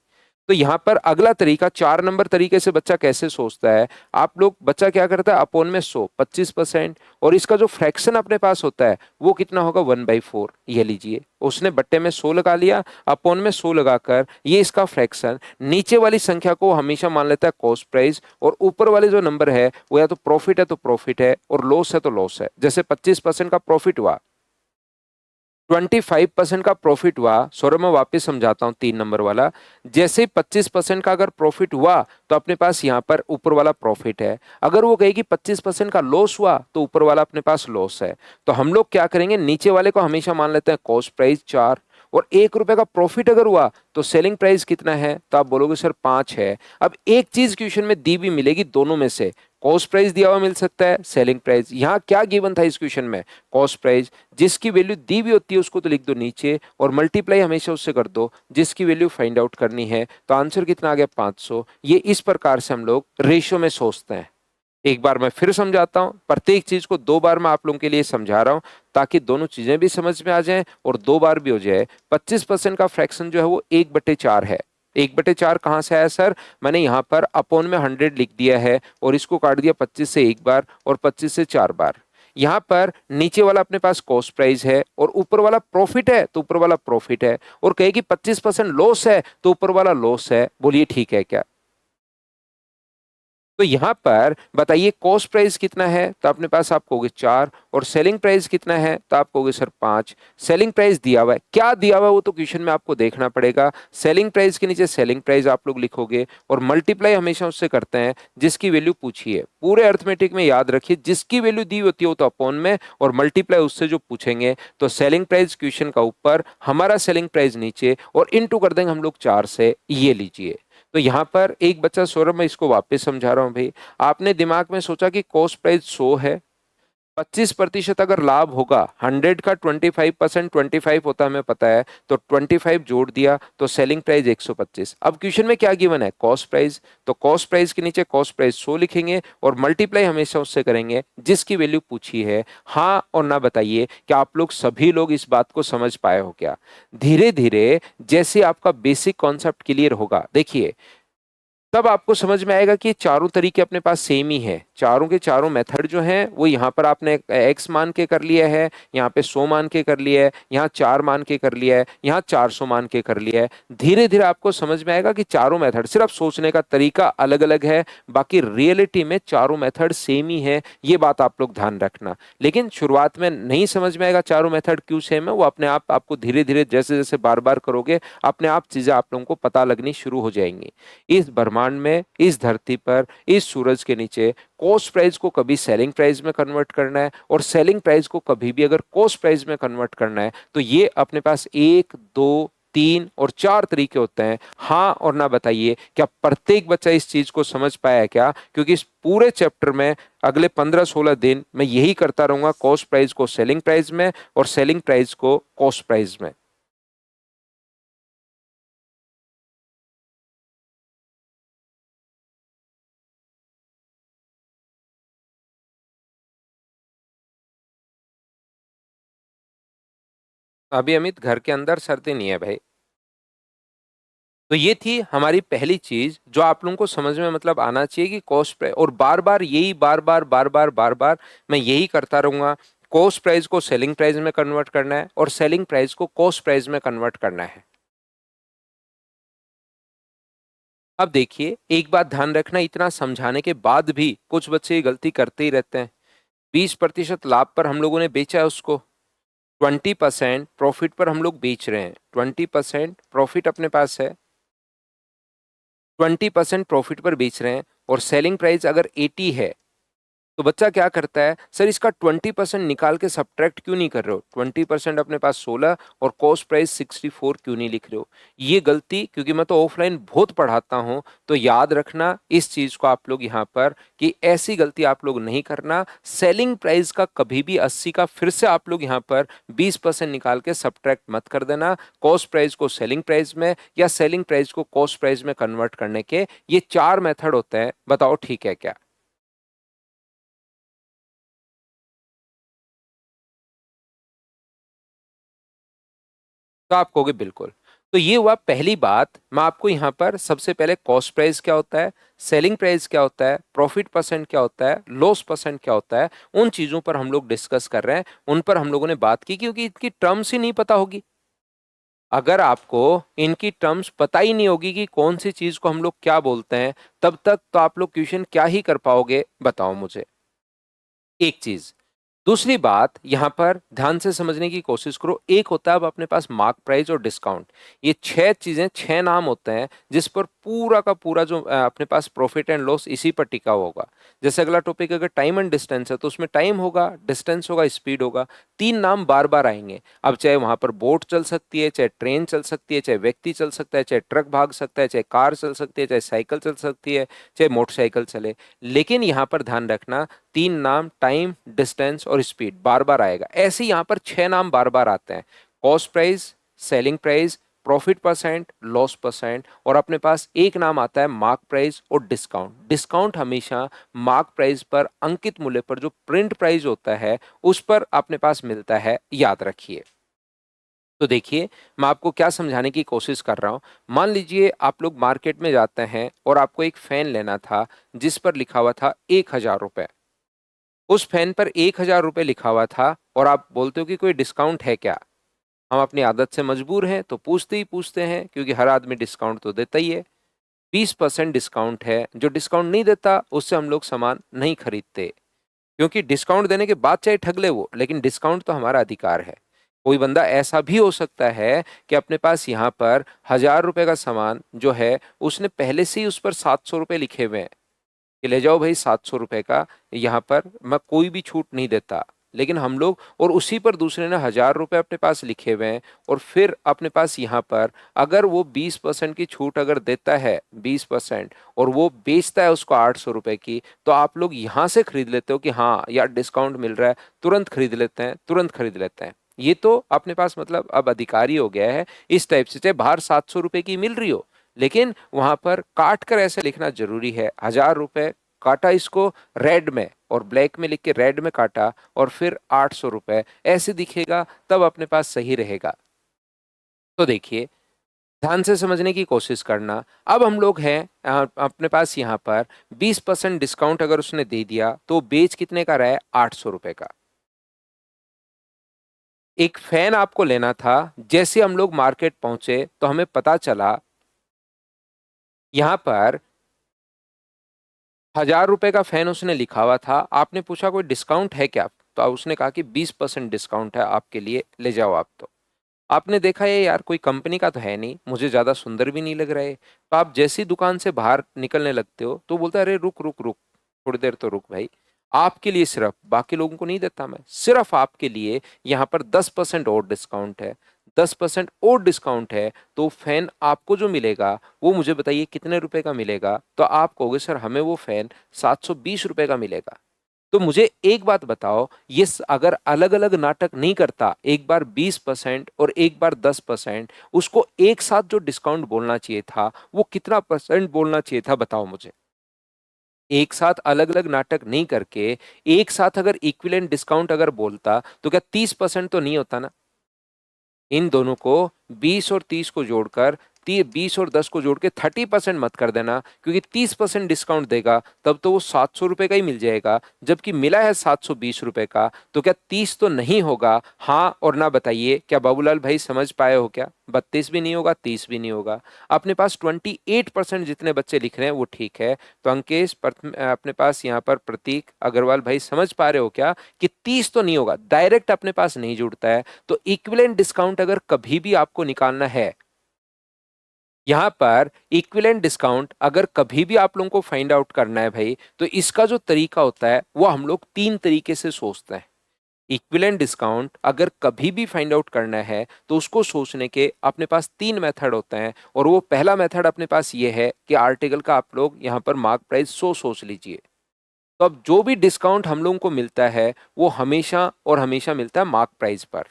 A: तो यहां पर अगला तरीका 4 नंबर तरीके से बच्चा कैसे सोचता है, आप लोग, बच्चा क्या करता है, अपोन में 100 25%, और इसका जो फ्रैक्शन अपने पास होता है वो कितना होगा, 1/4, ये लीजिए। उसने बट्टे में 100 लगा लिया, अपोन में 100 लगाकर ये इसका फ्रैक्शन, नीचे वाली संख्या को हमेशा मान लेता है कॉस्ट प्राइस, और ऊपर वाले जो नंबर है वो या तो प्रॉफिट है तो प्रॉफिट है, और लॉस है तो लॉस है। जैसे 25% का प्रॉफिट हुआ, 25% का प्रॉफिट हुआ, सौरभ मैं वापस समझाता हूं 3 नंबर वाला, जैसे 25% का अगर प्रॉफिट हुआ तो अपने पास यहां पर ऊपर वाला प्रॉफिट है, अगर वो कहेगी 25% का लॉस हुआ तो ऊपर वाला अपने पास लॉस है। तो हम लोग क्या करेंगे, नीचे वाले को हमेशा मान लेते हैं कॉस्ट प्राइस 4, और 1 रुपए का प्रॉफिट अगर हुआ तो सेलिंग प्राइस कितना है, तो आप बोलोगे सर 5 है। अब एक चीज क्वेश्चन में दी भी मिलेगी दोनों में से, कॉस्ट प्राइस दिया हुआ मिल सकता है, सेलिंग प्राइस, यहां क्या गिवन था इस क्वेश्चन में, कॉस्ट प्राइस, जिसकी वैल्यू दी हुई होती है उसको तो लिख दो नीचे, और मल्टीप्लाई हमेशा उससे कर दो जिसकी वैल्यू फाइंड आउट करनी है, तो आंसर कितना आ गया, 500। ये इस प्रकार से हम लोग रेशियो में सोचते हैं। एक बार मैं फिर समझाता हूं, प्रत्येक चीज को 2 बार मैं आप लोगों के लिए समझा रहा हूं, ताकि दोनों चीजें भी समझ में आ जाएं और 2 बार भी हो जाए। 25% का फ्रैक्शन जो है वो 1/4 है। 1/4 कहां से आया सर, मैंने यहां पर अपोन में 100 लिख दिया है, और इसको काट दिया 25 से 1 बार और 25 से 4 बार। यहां पर नीचे वाला अपने पास कॉस्ट प्राइस है, और ऊपर वाला प्रॉफिट है तो ऊपर वाला प्रॉफिट है, और कहेगी 25% लॉस है तो ऊपर वाला लॉस है। बोलिए ठीक है क्या? तो यहां पर बताइए कॉस्ट प्राइस कितना है, तो अपने पास आप कहोगे 4, और सेलिंग प्राइस कितना है, तो आप कहोगे सर 5। सेलिंग प्राइस दिया हुआ है, क्या दिया हुआ है वो तो क्वेश्चन में आपको देखना पड़ेगा। सेलिंग प्राइस के नीचे सेलिंग प्राइस आप लोग लिखोगे और मल्टीप्लाई हमेशा उससे करते हैं जिसकी वैल्यू पूछी है। पूरे अर्थमेटिक में याद रखिए, जिसकी वैल्यू दी होती है वो तो अपॉन में, और मल्टीप्लाई उससे जो पूछेंगे। तो सेलिंग प्राइस क्वेश्चन का ऊपर, हमारा सेलिंग प्राइस नीचे, और इनटू कर देंगे हम लोग 4 से, ये लीजिए। तो यहां पर एक बच्चा, सौरभ मैं इसको वापस समझा रहा हूं भाई। आपने दिमाग में सोचा कि कॉस्ट प्राइस 100 है, 25% अगर लाभ होगा, 100 का 25%, 25 होता है हमें पता है, तो 25 जोड़ दिया तो सेलिंग प्राइस 125। अब क्वेश्चन में क्या गिवन है, कॉस्ट प्राइस, तो कॉस्ट प्राइस के नीचे कॉस्ट प्राइस 100 लिखेंगे और मल्टीप्लाई हमेशा उससे करेंगे जिसकी वैल्यू पूछी है। हाँ और ना बताइए कि आप लोग सभी लोग इस बात को समझ पाए हो क्या। धीरे धीरे जैसे आपका बेसिक कॉन्सेप्ट क्लियर होगा, देखिए तब आपको समझ में आएगा कि चारों तरीके अपने पास सेम ही है। चारों के चारों मेथड जो हैं वो यहाँ पर आपने x मान के कर लिया है, यहाँ पे 100 मान के कर लिया है, यहाँ 4 मान के कर लिया है, यहाँ 400 मान के कर लिया है। धीरे धीरे आपको समझ में आएगा कि चारों मेथड, सिर्फ सोचने का तरीका अलग अलग है, बाकी रियलिटी में चारों मेथड सेम ही है। ये बात आप लोग ध्यान रखना। लेकिन शुरुआत में नहीं समझ में आएगा चारों मेथड क्यों सेम है, वो अपने आप आपको धीरे धीरे जैसे जैसे बार बार करोगे अपने आप चीजें आप लोगों को पता लगनी शुरू हो जाएंगी। इस ब्रह्मांड में, इस धरती पर, इस सूरज के नीचे कॉस्ट प्राइस को कभी सेलिंग प्राइस में कन्वर्ट करना है और सेलिंग प्राइस को कभी भी अगर कॉस्ट प्राइस में कन्वर्ट करना है, तो ये अपने पास 1, 2, 3 और 4 तरीके होते हैं। हाँ और ना बताइए, क्या प्रत्येक बच्चा इस चीज को समझ पाया है क्या? क्योंकि इस पूरे चैप्टर में अगले 15-16 दिन मैं यही करता रहूंगा, कॉस्ट प्राइस को सेलिंग प्राइस में और सेलिंग प्राइस को कॉस्ट प्राइस में। अभी अमित घर के अंदर सर्दी नहीं है भाई। तो ये थी हमारी पहली चीज जो आप लोगों को समझ में मतलब आना चाहिए कि कॉस्ट प्राइस, और बार बार यही बार बार मैं यही करता रहूंगा। कॉस्ट प्राइस को सेलिंग प्राइस में कन्वर्ट करना है और सेलिंग प्राइस को कॉस्ट प्राइस में कन्वर्ट करना है। अब देखिए एक बात ध्यान रखना, इतना समझाने के बाद भी कुछ बच्चे ये गलती करते ही रहते हैं। 20% लाभ पर हम लोगों ने बेचा है उसको, 20% प्रॉफिट पर हम लोग बेच रहे हैं। 20% प्रॉफिट अपने पास है, 20% प्रॉफिट पर बेच रहे हैं, और सेलिंग प्राइस अगर 80 है, तो बच्चा क्या करता है, सर इसका 20% निकाल के सब्ट्रैक्ट क्यों नहीं कर रहे हो? 20% अपने पास 16 और कॉस्ट प्राइस 64 क्यों नहीं लिख रहे हो? ये गलती, क्योंकि मैं तो ऑफलाइन बहुत पढ़ाता हूं, तो याद रखना इस चीज को आप लोग यहाँ पर, कि ऐसी गलती आप लोग नहीं करना। सेलिंग प्राइस का कभी भी 80 का फिर से आप लोग यहाँ पर 20% निकाल के सब्ट्रैक्ट मत कर देना। कॉस्ट प्राइस को सेलिंग प्राइस में या सेलिंग प्राइस को कॉस्ट प्राइस में कन्वर्ट करने के ये 4 मेथड होते हैं। बताओ ठीक है क्या? तो आप कहोगे बिल्कुल। तो ये हुआ पहली बात। मैं आपको यहाँ पर सबसे पहले कॉस्ट प्राइस क्या होता है, सेलिंग प्राइस क्या होता है, प्रॉफिट परसेंट क्या होता है, लॉस परसेंट क्या होता है, उन चीजों पर हम लोग डिस्कस कर रहे हैं। उन पर हम लोगों ने बात की, क्योंकि इनकी टर्म्स ही नहीं पता होगी। अगर आपको इनकी टर्म्स पता ही नहीं होगी कि कौन सी चीज को हम लोग क्या बोलते हैं, तब तक तो आप लोग क्वेश्चन क्या ही कर पाओगे, बताओ मुझे। एक चीज। दूसरी बात यहां पर ध्यान से समझने की कोशिश करो। एक होता है अब अपने पास मार्क प्राइस और डिस्काउंट। ये 6 चीजें, 6 नाम होते हैं जिस पर पूरा का पूरा जो अपने पास प्रॉफिट एंड लॉस इसी पर टिका होगा। जैसे अगला टॉपिक अगर टाइम एंड डिस्टेंस है, तो उसमें टाइम होगा, डिस्टेंस होगा, स्पीड होगा। 3 नाम बार बार आएंगे। अब चाहे वहां पर बोट चल सकती है, चाहे ट्रेन चल सकती है, चाहे व्यक्ति चल सकता है, चाहे ट्रक भाग सकता है, चाहे कार चल सकती है, चाहे साइकिल चल सकती है, चाहे मोटरसाइकिल चले। लेकिन यहां पर ध्यान रखना, 3 नाम टाइम, डिस्टेंस और स्पीड बार बार आएगा। ऐसे यहाँ पर 6 नाम बार बार आते हैं। Cost price, selling price, profit percent, loss percent, और अपने पास एक नाम आता है मार्क प्राइस और डिस्काउंट। डिस्काउंट हमेशा मार्क प्राइस पर, अंकित मूल्य पर, जो प्रिंट प्राइस होता है उस पर अपने पास मिलता है, याद रखिए। तो देखिए मैं आपको क्या समझाने की कोशिश कर रहा हूं। मान लीजिए आप लोग मार्केट में जाते हैं और आपको एक फैन लेना था जिस पर लिखा हुआ था 1,000 रुपए। उस फैन पर 1,000 रुपए लिखा हुआ था और आप बोलते हो कि कोई डिस्काउंट है क्या? हम अपनी आदत से मजबूर हैं तो पूछते ही पूछते हैं, क्योंकि हर आदमी डिस्काउंट तो देता ही है। 20% डिस्काउंट है, जो डिस्काउंट नहीं देता उससे हम लोग सामान नहीं खरीदते, क्योंकि डिस्काउंट देने के बाद चाहे ठग ले वो, लेकिन डिस्काउंट तो हमारा अधिकार है। कोई बंदा ऐसा भी हो सकता है कि अपने पास यहाँ पर 1000 रुपए का सामान जो है उसने पहले से ही उस पर 700 रुपए लिखे हुए हैं कि ले जाओ भाई 700 रुपए का, यहाँ पर मैं कोई भी छूट नहीं देता। लेकिन हम लोग, और उसी पर दूसरे ने 1000 रुपए अपने पास लिखे हुए हैं, और फिर अपने पास यहाँ पर अगर वो 20% की छूट अगर देता है, 20%, और वो बेचता है उसको 800 रुपए की, तो आप लोग यहाँ से खरीद लेते हो कि हाँ यार डिस्काउंट मिल रहा है, तुरंत खरीद लेते हैं, तुरंत खरीद लेते हैं। ये तो अपने पास मतलब अब अधिकारी हो गया है इस टाइप से, चाहे बाहर 700 रुपए की मिल रही हो, लेकिन वहां पर काट कर ऐसे लिखना जरूरी है, 1000 रुपए काटा इसको रेड में और ब्लैक में लिख के रेड में काटा, और फिर 800 रुपए ऐसे दिखेगा, तब अपने पास सही रहेगा। तो देखिए, ध्यान से समझने की कोशिश करना। अब हम लोग हैं अपने पास यहाँ पर 20% डिस्काउंट अगर उसने दे दिया तो बेच कितने का रहा है, 800 रुपए का। एक फैन आपको लेना था, जैसे हम लोग मार्केट पहुंचे तो हमें पता चला यहाँ पर 1000 रुपए का फैन उसने लिखा हुआ था। आपने पूछा कोई डिस्काउंट है क्या, तो उसने कहा कि 20% डिस्काउंट है आपके लिए, ले जाओ आप। तो आपने देखा ये यार कोई कंपनी का तो है नहीं, मुझे ज्यादा सुंदर भी नहीं लग रहा है, तो आप जैसी दुकान से बाहर निकलने लगते हो तो बोलता है अरे रुक रुक रुक, थोड़ी देर तो रुक भाई, आपके लिए सिर्फ, बाकी लोगों को नहीं देता मैं, सिर्फ आपके लिए यहाँ पर 10% और डिस्काउंट है, 10% और डिस्काउंट है। तो फैन आपको जो मिलेगा वो मुझे बताइए कितने रुपए का मिलेगा, तो आप कहोगे सर हमें वो फैन 720 रुपए का मिलेगा। तो मुझे एक बात बताओ, ये अगर अलग अलग नाटक नहीं करता, एक बार 20% और एक बार 10%, उसको एक साथ जो डिस्काउंट बोलना चाहिए था वो कितना परसेंट बोलना चाहिए था, बताओ मुझे। एक साथ अलग अलग नाटक नहीं करके एक साथ अगर इक्विवेलेंट डिस्काउंट अगर बोलता तो क्या 30% तो नहीं होता ना। इन दोनों को 20 और 30 को जोड़कर 20 और 10 को जोड़ के 30% मत कर देना, क्योंकि 30% डिस्काउंट देगा तब तो वो 700 रुपए का ही मिल जाएगा, जबकि मिला है 720 रुपए का, तो क्या 30 तो नहीं होगा? हाँ और ना बताइए, क्या बाबूलाल भाई समझ पाए हो क्या? 32 भी नहीं होगा, 30 भी नहीं होगा। अपने पास 28% जितने बच्चे लिख रहे हैं वो ठीक है। तो अंकेश अपने पास यहाँ पर प्रतीक अग्रवाल भाई समझ पा रहे हो क्या कि 30 तो नहीं होगा, डायरेक्ट अपने पास नहीं जुड़ता है। तो इक्विवेलेंट डिस्काउंट अगर कभी भी आपको निकालना है, यहां पर इक्विवेलेंट डिस्काउंट अगर कभी भी आप लोगों को फाइंड आउट करना है भाई, तो इसका जो तरीका होता है वो हम लोग तीन तरीके से सोचते हैं। इक्विवेलेंट डिस्काउंट अगर कभी भी फाइंड आउट करना है तो उसको सोचने के अपने पास तीन मेथड होते हैं, और वो पहला मेथड अपने पास ये है कि आर्टिकल का आप लोग यहां पर मार्क प्राइस 100 सोच लीजिए। तो अब जो भी डिस्काउंट हम लोगों को मिलता है वो हमेशा और हमेशा मिलता है मार्क प्राइस पर।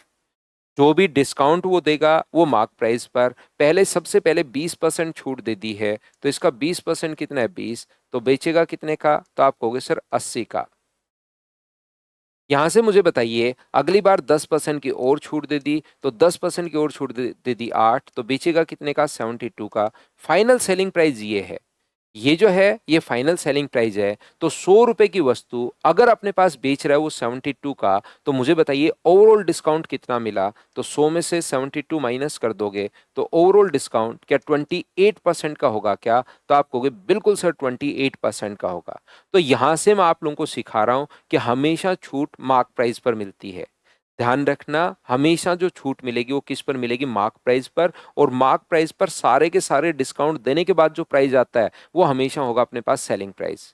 A: जो भी डिस्काउंट वो देगा वो मार्क प्राइस पर, पहले सबसे पहले 20% छूट दे दी है, तो इसका 20% कितना है, 20, तो बेचेगा कितने का, तो आप कहोगे सर 80 का। यहां से मुझे बताइए अगली बार 10% की और छूट दे दी, तो 10% की और छूट दे दी 8, तो बेचेगा कितने का, 72 का। फाइनल सेलिंग प्राइस ये है, ये जो है ये फाइनल सेलिंग प्राइस है। तो 100 रुपए की वस्तु अगर अपने पास बेच रहा है वो 72 का, तो मुझे बताइए ओवरऑल डिस्काउंट कितना मिला। तो 100 में से 72 माइनस कर दोगे तो ओवरऑल डिस्काउंट क्या 28% का होगा क्या, तो आप कहोगे बिल्कुल सर 28% का होगा। तो यहां से मैं आप लोगों को सिखा रहा हूं कि हमेशा छूट मार्क प्राइस पर मिलती है। ध्यान रखना, हमेशा जो छूट मिलेगी वो किस पर मिलेगी, मार्क प्राइस पर। और मार्क प्राइस पर सारे के सारे डिस्काउंट देने के बाद जो प्राइस आता है वो हमेशा होगा अपने पास सेलिंग प्राइस।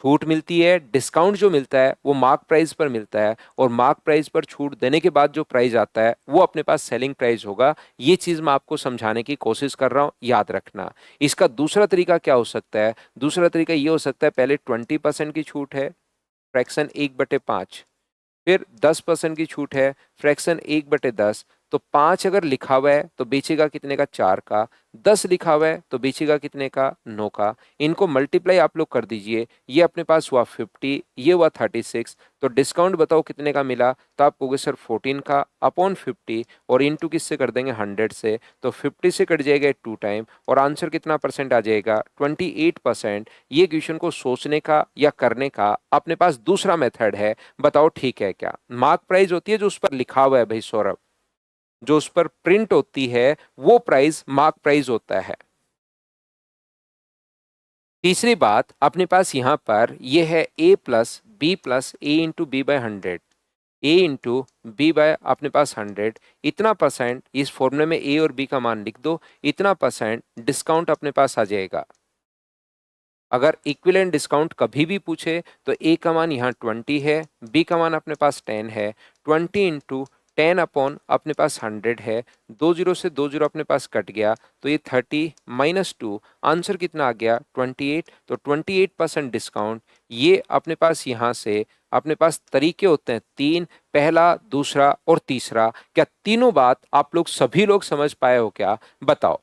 A: छूट मिलती है, डिस्काउंट जो मिलता है वो मार्क प्राइस पर मिलता है, और मार्क प्राइस पर छूट देने के बाद जो प्राइस आता है वो अपने पास सेलिंग प्राइस होगा। ये चीज मैं आपको समझाने की कोशिश कर रहा हूं, याद रखना। इसका दूसरा तरीका क्या हो सकता है, दूसरा तरीका ये हो सकता है, पहले 20% की छूट है, फ्रैक्शन 1/5, फिर 10% की छूट है, फ्रैक्शन 1/10। तो 5 अगर लिखा हुआ है तो बेचेगा कितने का, 4 का। 10 लिखा हुआ है तो बेचेगा कितने का, 9 का। इनको मल्टीप्लाई आप लोग कर दीजिए, ये अपने पास हुआ 50, ये हुआ 36। तो डिस्काउंट बताओ कितने का मिला, तो आप कहोगे सर 14 का अपॉन 50, और इंटू किससे कर देंगे, 100 से। तो 50 से कट जाएगा 2 टाइम, और आंसर कितना परसेंट आ जाएगा, 28%। ये क्वेश्चन को सोचने का या करने का अपने पास दूसरा मेथड है, बताओ ठीक है क्या। मार्क प्राइस होती है जो उस पर लिखा हुआ है भाई सौरभ, जो उस पर प्रिंट होती है वो प्राइस मार्क प्राइस होता है। तीसरी बात अपने पास यहाँ पर ये है a into B by 100, A into B by अपने पास 100, इतना परसेंट इस फॉर्मूले में ए और बी का मान लिख दो, इतना परसेंट डिस्काउंट अपने पास आ जाएगा। अगर इक्विवेलेंट डिस्काउंट कभी भी पूछे तो ए का मान यहाँ 20 है, बी का मान अपने पास 10 है, 20 इंटू 10 अपॉन अपने पास 100 है, 20 से 20 अपने पास कट गया तो ये 30 माइनस 2, आंसर कितना आ गया 28। तो 28% डिस्काउंट। ये अपने पास यहाँ से अपने पास तरीके होते हैं तीन, पहला, दूसरा और तीसरा। क्या तीनों बात आप लोग सभी लोग समझ पाए हो क्या, बताओ।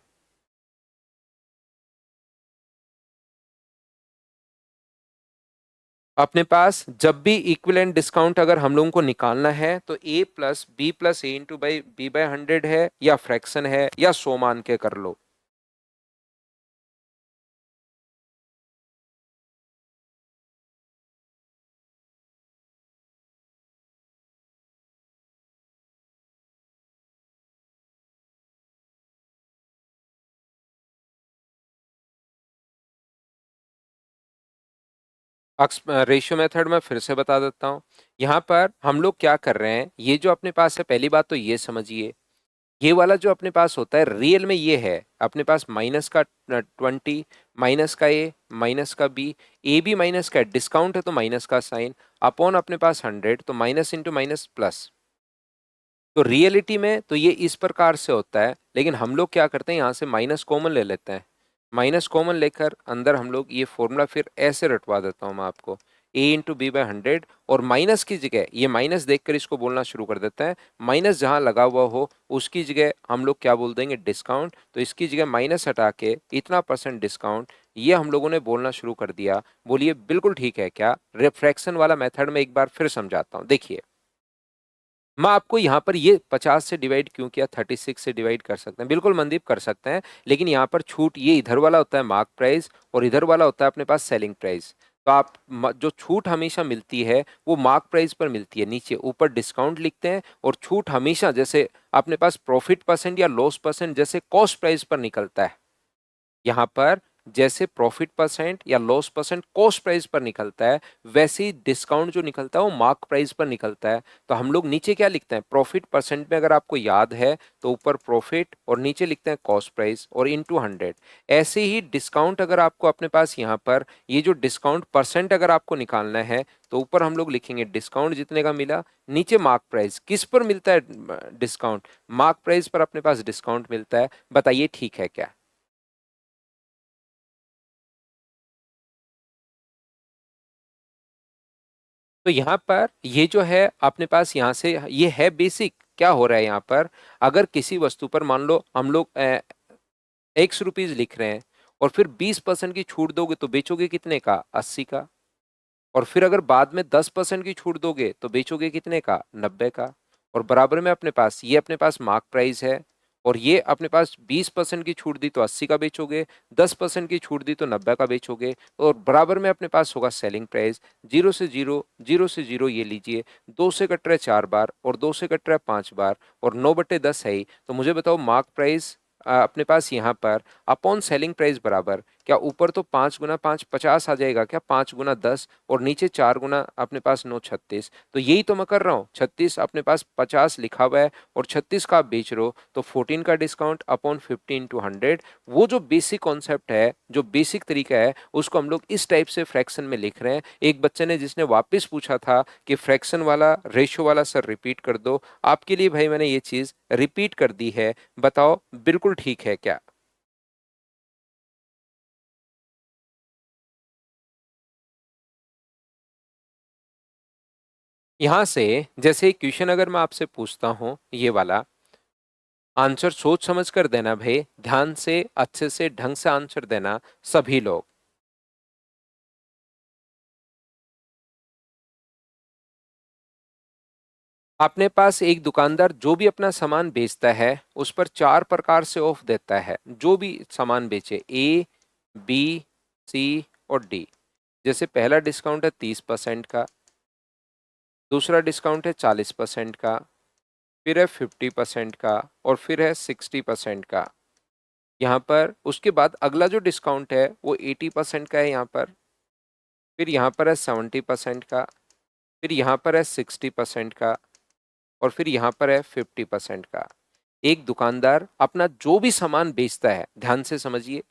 A: अपने पास जब भी इक्विवेलेंट डिस्काउंट अगर हम लोगों को निकालना है तो a plus into by B by 100 है, या फ्रैक्शन है, या 100 मान के कर लो। रेशियो मेथड में फिर से बता देता हूं। यहां पर हम लोग क्या कर रहे हैं, ये जो अपने पास है, पहली बात तो ये समझिए, ये वाला जो अपने पास होता है रियल में ये है अपने पास माइनस का 20, माइनस का ए, माइनस का बी, ए बी माइनस का डिस्काउंट है तो माइनस का साइन, अपॉन अपने पास 100 तो माइनस इंटू माइनस प्लस। तो रियलिटी में तो ये इस प्रकार से होता है, लेकिन हम लोग क्या करते हैं, यहाँ से माइनस कॉमन ले लेते हैं। माइनस कॉमन लेकर अंदर हम लोग ये फॉर्मूला फिर ऐसे रटवा देता हूँ मैं आपको, ए इंटू बी बाय 100, और माइनस की जगह ये माइनस देखकर इसको बोलना शुरू कर देते हैं। माइनस जहाँ लगा हुआ हो उसकी जगह हम लोग क्या बोल देंगे, डिस्काउंट। तो इसकी जगह माइनस हटा के इतना परसेंट डिस्काउंट, ये हम लोगों ने बोलना शुरू कर दिया। बोलिए बिल्कुल ठीक है क्या। रिफ्रैक्शन वाला मेथड में एक बार फिर समझाता हूँ, देखिए। मैं आपको यहाँ पर ये 50 से डिवाइड क्यों किया, 36 से डिवाइड कर सकते हैं, बिल्कुल मनदीप कर सकते हैं, लेकिन यहाँ पर छूट ये इधर वाला होता है मार्क प्राइस, और इधर वाला होता है अपने पास सेलिंग प्राइस। तो आप जो छूट हमेशा मिलती है वो मार्क प्राइस पर मिलती है, नीचे ऊपर डिस्काउंट लिखते हैं, और छूट हमेशा जैसे अपने पास प्रॉफिट परसेंट या लॉस परसेंट जैसे कॉस्ट प्राइस पर निकलता है, यहाँ पर जैसे प्रॉफिट परसेंट या लॉस परसेंट कॉस्ट प्राइस पर निकलता है, वैसे ही डिस्काउंट जो निकलता है वो मार्क प्राइस पर निकलता है। तो हम लोग नीचे क्या लिखते हैं, प्रॉफिट परसेंट में अगर आपको याद है तो ऊपर प्रॉफिट और नीचे लिखते हैं कॉस्ट प्राइस और इनटू 100। ऐसे ही डिस्काउंट अगर आपको अपने पास यहाँ पर ये जो डिस्काउंट परसेंट अगर आपको निकालना है तो ऊपर हम लोग लिखेंगे डिस्काउंट जितने का मिला, नीचे मार्क प्राइस। किस पर मिलता है डिस्काउंट, मार्क प्राइस पर अपने पास डिस्काउंट मिलता है। बताइए ठीक है क्या। तो यहाँ पर ये जो है अपने पास यहाँ से ये है बेसिक, क्या हो रहा है यहाँ पर, अगर किसी वस्तु पर मान लो हम लोग X रुपीज लिख रहे हैं, और फिर 20% की छूट दोगे तो बेचोगे कितने का, 80 का। और फिर अगर बाद में 10% की छूट दोगे तो बेचोगे कितने का, 90 का। और बराबर में अपने पास ये अपने पास मार्क प्राइस है, और ये अपने पास 20% की छूट दी तो 80 का बेचोगे, 10% की छूट दी तो 90 का बेचोगे, और बराबर में अपने पास होगा सेलिंग प्राइस। जीरो से जीरो, जीरो से जीरो ये लीजिए, 2 से कट रहा है 4 बार और 2 से कट रहा है 5 बार, और 9/10 है ही। तो मुझे बताओ मार्क प्राइस अपने पास यहाँ पर अपॉन सेलिंग प्राइस बराबर, क्या ऊपर तो 5 गुना 5 50 आ जाएगा क्या, 5 गुना 10, और नीचे 4 गुना अपने पास 9 36। तो यही तो मैं कर रहा हूँ, 36 अपने पास 50 लिखा हुआ है और 36 का आप बेच रहे हो, तो 14 का डिस्काउंट अपॉन 15 × 100। वो जो बेसिक कॉन्सेप्ट है, जो बेसिक तरीका है, उसको हम लोग इस टाइप से फ्रैक्शन में लिख रहे हैं। एक बच्चे ने जिसने वापस पूछा था कि फ्रैक्शन वाला रेशियो वाला सर रिपीट कर दो, आपके लिए भाई मैंने ये चीज रिपीट कर दी है। बताओ बिल्कुल ठीक है क्या। यहां से जैसे क्वेश्चन अगर मैं आपसे पूछता हूं ये वाला, आंसर सोच समझ कर देना भाई, ध्यान से अच्छे से ढंग से आंसर देना सभी लोग। अपने पास एक दुकानदार जो भी अपना सामान बेचता है उस पर 4 प्रकार से ऑफ देता है, जो भी सामान बेचे, ए, बी, सी और डी। जैसे पहला डिस्काउंट है 30% का, दूसरा डिस्काउंट है 40% का, फिर है 50% का, और फिर है 60% का। यहाँ पर उसके बाद अगला जो डिस्काउंट है वो 80% का है यहाँ पर, फिर यहाँ पर है 70% का, फिर यहाँ पर है 60% का, और फिर यहाँ पर है 50% का। एक दुकानदार अपना जो भी सामान बेचता है, ध्यान से समझिए,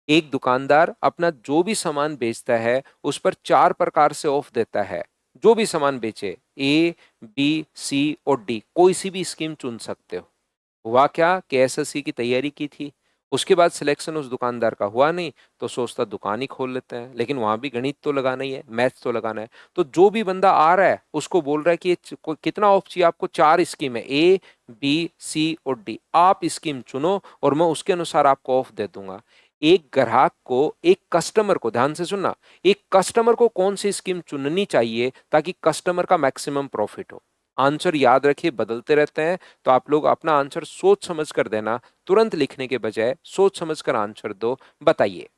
A: एक दुकानदार अपना जो भी सामान बेचता है उस पर 4 प्रकार से ऑफ देता है। जो भी सामान बेचे, ए, बी, सी और डी, कोई सी भी स्कीम चुन सकते हो। हुआ क्या कि एसएससी की तैयारी की थी, उसके बाद सिलेक्शन उस दुकानदार का हुआ नहीं, तो सोचता दुकान ही खोल लेते हैं, लेकिन वहां भी गणित तो लगाना ही है, मैथ्स तो लगाना है। तो जो भी बंदा आ रहा है उसको बोल रहा है कि कितना ऑफ चाहिए आपको, 4 स्कीम है, ए, बी, सी और डी, आप स्कीम चुनो और मैं उसके अनुसार आपको ऑफ दे दूंगा। एक ग्राहक को, एक कस्टमर को, ध्यान से सुनना, एक कस्टमर को कौन सी स्कीम चुननी चाहिए ताकि कस्टमर का मैक्सिमम प्रॉफिट हो। आंसर याद रखिए, बदलते रहते हैं, तो आप लोग अपना आंसर सोच समझ कर देना, तुरंत लिखने के बजाय सोच समझ कर आंसर दो। बताइए,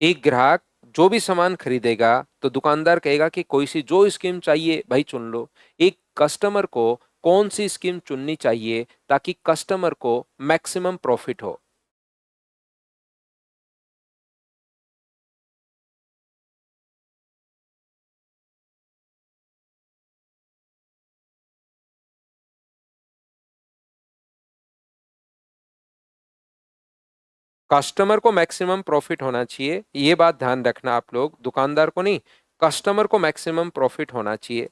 A: एक ग्राहक जो भी सामान खरीदेगा तो दुकानदार कहेगा कि कोई सी जो स्कीम चाहिए भाई चुन लो। एक कस्टमर को कौन सी स्कीम चुननी चाहिए ताकि कस्टमर को मैक्सिमम प्रॉफिट हो। कस्टमर को मैक्सिमम प्रॉफिट होना चाहिए, ये बात ध्यान रखना आप लोग, दुकानदार को नहीं, कस्टमर को मैक्सिमम प्रॉफिट होना चाहिए।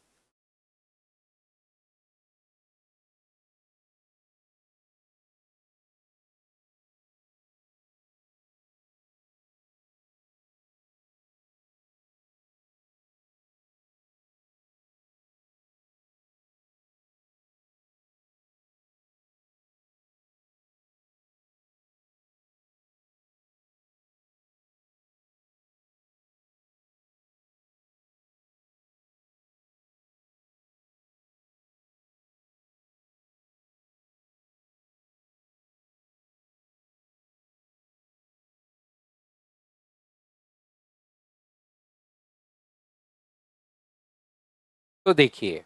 A: तो देखिए,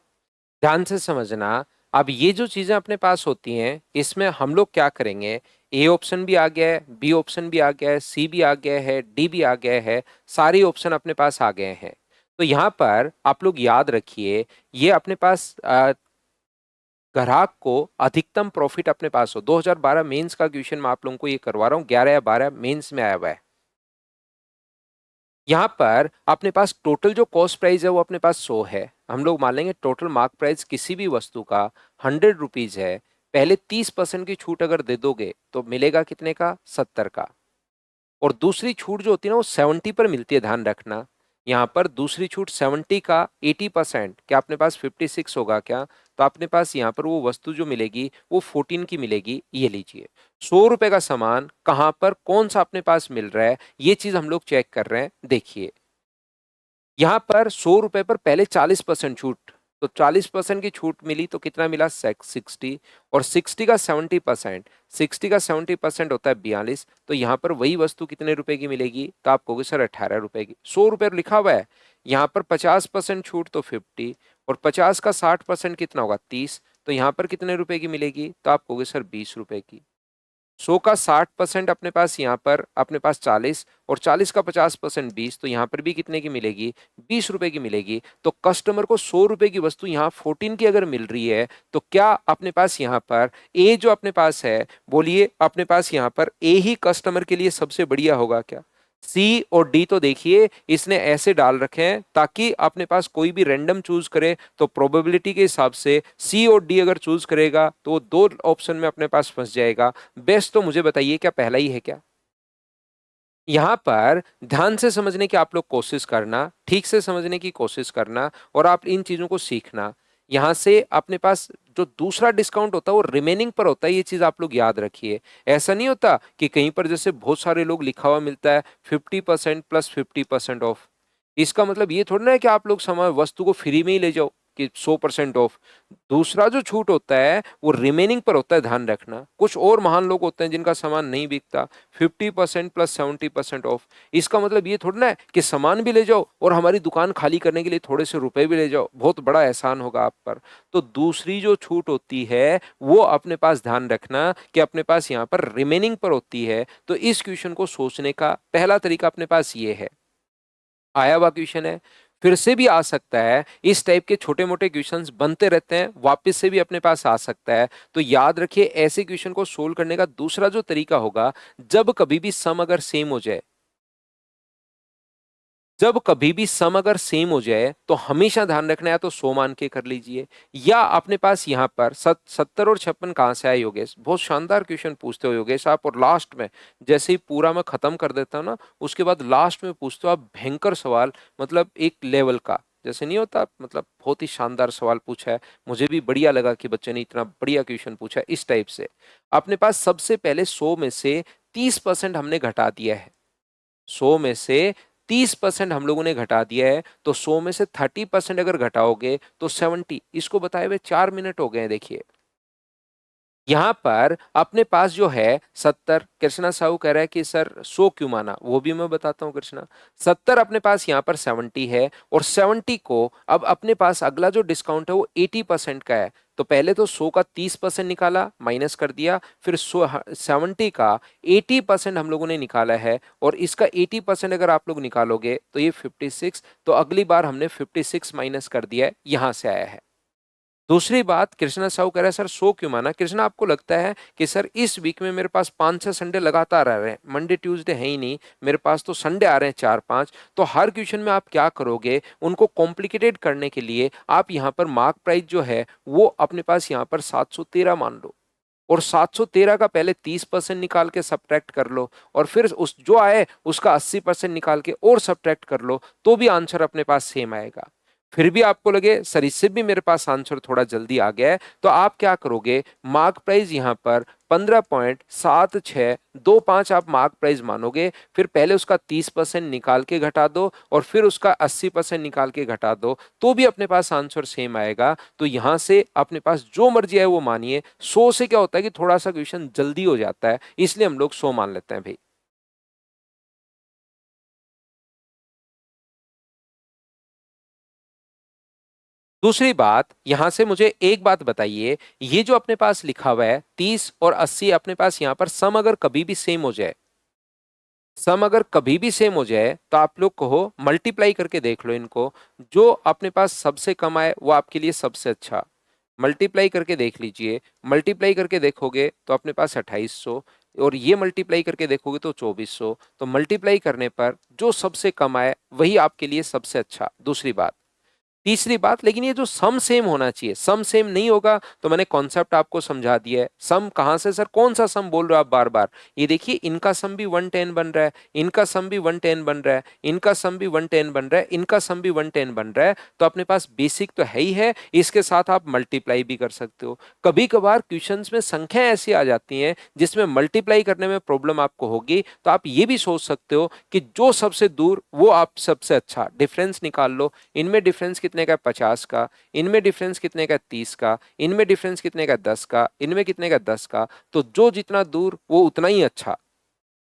A: ध्यान से समझना, अब ये जो चीजें अपने पास होती हैं इसमें हम लोग क्या करेंगे, ए ऑप्शन भी आ गया है, बी ऑप्शन भी आ गया है, सी भी आ गया है, डी भी आ गया है, सारे ऑप्शन अपने पास आ गए हैं। तो यहाँ पर आप लोग याद रखिए, ये अपने पास ग्राहक को अधिकतम प्रॉफिट अपने पास हो। 2012 मेंस का क्वेश्चन मैं आप लोगों को ये करवा रहा हूँ, 11 या 12 मेंस में आया हुआ है। यहाँ पर अपने पास टोटल जो कॉस्ट प्राइस है वो अपने पास 100 है। हम लोग मान लेंगे टोटल मार्क प्राइस किसी भी वस्तु का 100 रुपीज है। पहले 30% की छूट अगर दे दोगे तो मिलेगा कितने का, 70 का। और दूसरी छूट जो होती है ना वो 70 पर मिलती है, ध्यान रखना। यहाँ पर दूसरी छूट 70 का 80%, क्या अपने पास 56 होगा क्या, तो अपने पास यहाँ पर वो वस्तु जो मिलेगी वो 14 की मिलेगी। ये लीजिए, 100 रुपए का सामान कहाँ पर कौन सा अपने पास मिल रहा है, ये चीज हम लोग चेक कर रहे हैं। देखिए, यहाँ पर 100 रुपए पर पहले 40% छूट, तो 40% की छूट मिली तो कितना मिला, 60। और 60 का 70%, 60 का 70% होता है 42। तो यहाँ पर वही वस्तु कितने रुपए की मिलेगी, तो आप कहोगे सर 18 रुपए की। 100 रुपए लिखा हुआ है, यहाँ पर 50% छूट तो 50, और 50 का 60% कितना होगा, 30। तो यहाँ पर कितने रुपए की मिलेगी, तो आप कहोगे सर 20 रुपए की। 100 का 60% अपने पास, यहाँ पर अपने पास 40, और 40 का 50% 20, तो यहाँ पर भी कितने की मिलेगी, 20 रुपए की मिलेगी। तो कस्टमर को 100 रुपए की वस्तु यहाँ 14 की अगर मिल रही है तो क्या अपने पास यहाँ पर ए जो अपने पास है, बोलिए अपने पास यहाँ पर ए ही कस्टमर के लिए सबसे बढ़िया होगा क्या। सी और डी तो देखिए इसने ऐसे डाल रखे हैं ताकि अपने पास कोई भी रैंडम चूज करे तो प्रोबेबिलिटी के हिसाब से सी और डी अगर चूज करेगा तो वो दो ऑप्शन में अपने पास फंस जाएगा। बेस्ट तो मुझे बताइए क्या पहला ही है क्या। यहां पर ध्यान से समझने की आप लोग कोशिश करना, ठीक से समझने की कोशिश करना, और आप इन चीजों को सीखना। यहां से अपने पास जो दूसरा डिस्काउंट होता है वो रिमेनिंग पर होता है, ये चीज आप लोग याद रखिए। ऐसा नहीं होता कि कहीं पर जैसे बहुत सारे लोग लिखा हुआ मिलता है 50% प्लस 50% ऑफ, इसका मतलब ये थोड़ा ना है कि आप लोग सामान वस्तु को फ्री में ही ले जाओ। कि 100% ऑफ। दूसरा जो छूट होता है वो रिमेनिंग पर होता है, ध्यान रखना। कुछ और महान लोग होते हैं जिनका सामान नहीं बिकता, 50% प्लस 70% ऑफ। इसका मतलब ये थोड़ा ना है कि सामान भी ले जाओ और हमारी दुकान खाली करने के लिए थोड़े से रुपए भी ले जाओ, बहुत बड़ा एहसान होगा आप पर। तो दूसरी जो छूट होती है वो अपने पास ध्यान रखना कि अपने पास यहाँ पर रिमेनिंग पर होती है। तो इस क्वेश्चन को सोचने का पहला तरीका अपने पास ये है। आया हुआ क्वेश्चन है, फिर से भी आ सकता है। इस टाइप के छोटे मोटे क्वेश्चंस बनते रहते हैं, वापस से भी अपने पास आ सकता है। तो याद रखिए, ऐसे क्वेश्चन को सोल्व करने का दूसरा जो तरीका होगा, जब कभी भी सम अगर सेम हो जाए, जब कभी भी सम अगर सेम हो जाए तो हमेशा ध्यान रखना है, या तो 100 मान के कर लीजिए, या अपने पास यहां पर 70 और 56 कहां से आए योगेश? बहुत शानदार क्वेश्चन पूछते हो योगेश आप। और लास्ट में जैसे ही पूरा मैं खत्म कर देता हूं ना, उसके बाद लास्ट में पूछते हो आप भयंकर सवाल, मतलब एक लेवल का, जैसे नहीं होता, मतलब बहुत ही शानदार सवाल पूछा है। मुझे भी बढ़िया लगा कि बच्चे ने इतना बढ़िया क्वेश्चन पूछा है। इस टाइप से अपने पास सबसे पहले 100 में से 30% हमने घटा दिया है। 100 में से 30% हम लोगों ने घटा दिया है, तो 100 में से 30% अगर घटाओगे तो 70। इसको बताए हुए 4 मिनट हो गए हैं। देखिए यहां पर अपने पास जो है 70, कृष्णा साहू कह रहा है कि सर 100 क्यों माना, वो भी मैं बताता हूं कृष्णा। 70 अपने पास यहां पर 70 है, और 70 को अब अपने पास अगला जो डिस्काउंट है वो 80% का है। तो पहले तो 100 का 30% निकाला, माइनस कर दिया, फिर 70 का 80% हम लोगों ने निकाला है, और इसका 80% अगर आप लोग निकालोगे तो ये 56। तो अगली बार हमने 56 माइनस कर दिया है, यहां से आया है। दूसरी बात, कृष्णा साहू कह रहा है सर 100 क्यों माना? कृष्णा आपको लगता है कि सर इस वीक में मेरे पास 5-6 संडे लगातार आ रहे हैं, मंडे ट्यूसडे है ही नहीं, मेरे पास तो संडे आ रहे हैं 4-5, तो हर क्वेश्चन में आप क्या करोगे, उनको कॉम्प्लिकेटेड करने के लिए आप यहाँ पर मार्क प्राइस जो है वो अपने पास यहाँ पर 713 मान लो, और 713 का पहले 30% निकाल के सब्ट्रैक्ट कर लो, और फिर उस जो आए उसका 80% निकाल के और सब्ट्रैक्ट कर लो, तो भी आंसर अपने पास सेम आएगा। फिर भी आपको लगे सर इससे भी मेरे पास आंसर थोड़ा जल्दी आ गया है, तो आप क्या करोगे, मार्क प्राइस यहां पर 15.7625 आप मार्क प्राइस मानोगे, फिर पहले उसका 30% निकाल के घटा दो, और फिर उसका 80% निकाल के घटा दो, तो भी अपने पास आंसर सेम आएगा। तो यहां से अपने पास जो मर्जी है वो मानिए। 100 से क्या होता है कि थोड़ा सा क्वेश्चन जल्दी हो जाता है, इसलिए हम लोग 100 मान लेते हैं भाई। दूसरी बात, यहां से मुझे एक बात बताइए, ये जो अपने पास लिखा हुआ है 30 और 80, अपने पास यहां पर सम अगर कभी भी सेम हो जाए, सम अगर कभी भी सेम हो जाए, तो आप लोग कहो मल्टीप्लाई करके देख लो इनको, जो अपने पास सबसे कम आए वो आपके लिए सबसे अच्छा। मल्टीप्लाई करके देख लीजिए, मल्टीप्लाई करके देखोगे तो अपने पास 2800, और ये मल्टीप्लाई करके देखोगे तो 2400। तो मल्टीप्लाई करने पर जो सबसे कम आए वही आपके लिए सबसे अच्छा। दूसरी बात, तीसरी बात, लेकिन ये जो सम सेम होना चाहिए, सम सेम नहीं होगा, तो मैंने कॉन्सेप्ट आपको समझा दिया है। सम कहां से सर, कौन सा सम बोल रहे हो आप बार बार? ये देखिए, इनका सम भी 110 बन रहा है, इनका सम भी 110 बन रहा है, इनका सम भी 110 बन रहा है, इनका सम भी 110 बन रहा है। तो अपने पास बेसिक तो है ही है, इसके साथ आप मल्टीप्लाई भी कर सकते हो। कभी कभार क्वेश्चंस में संख्या ऐसी आ जाती हैं जिसमें मल्टीप्लाई करने में प्रॉब्लम आपको होगी, तो आप ये भी सोच सकते हो कि जो सबसे दूर वो आप सबसे अच्छा, डिफरेंस निकाल लो। इनमें डिफरेंस कितने का? 50 का। इनमें डिफरेंस कितने का? 30 का। इनमें डिफरेंस कितने का? 10 का। इनमें कितने का? 10 का। तो जो जितना दूर वो उतना ही अच्छा।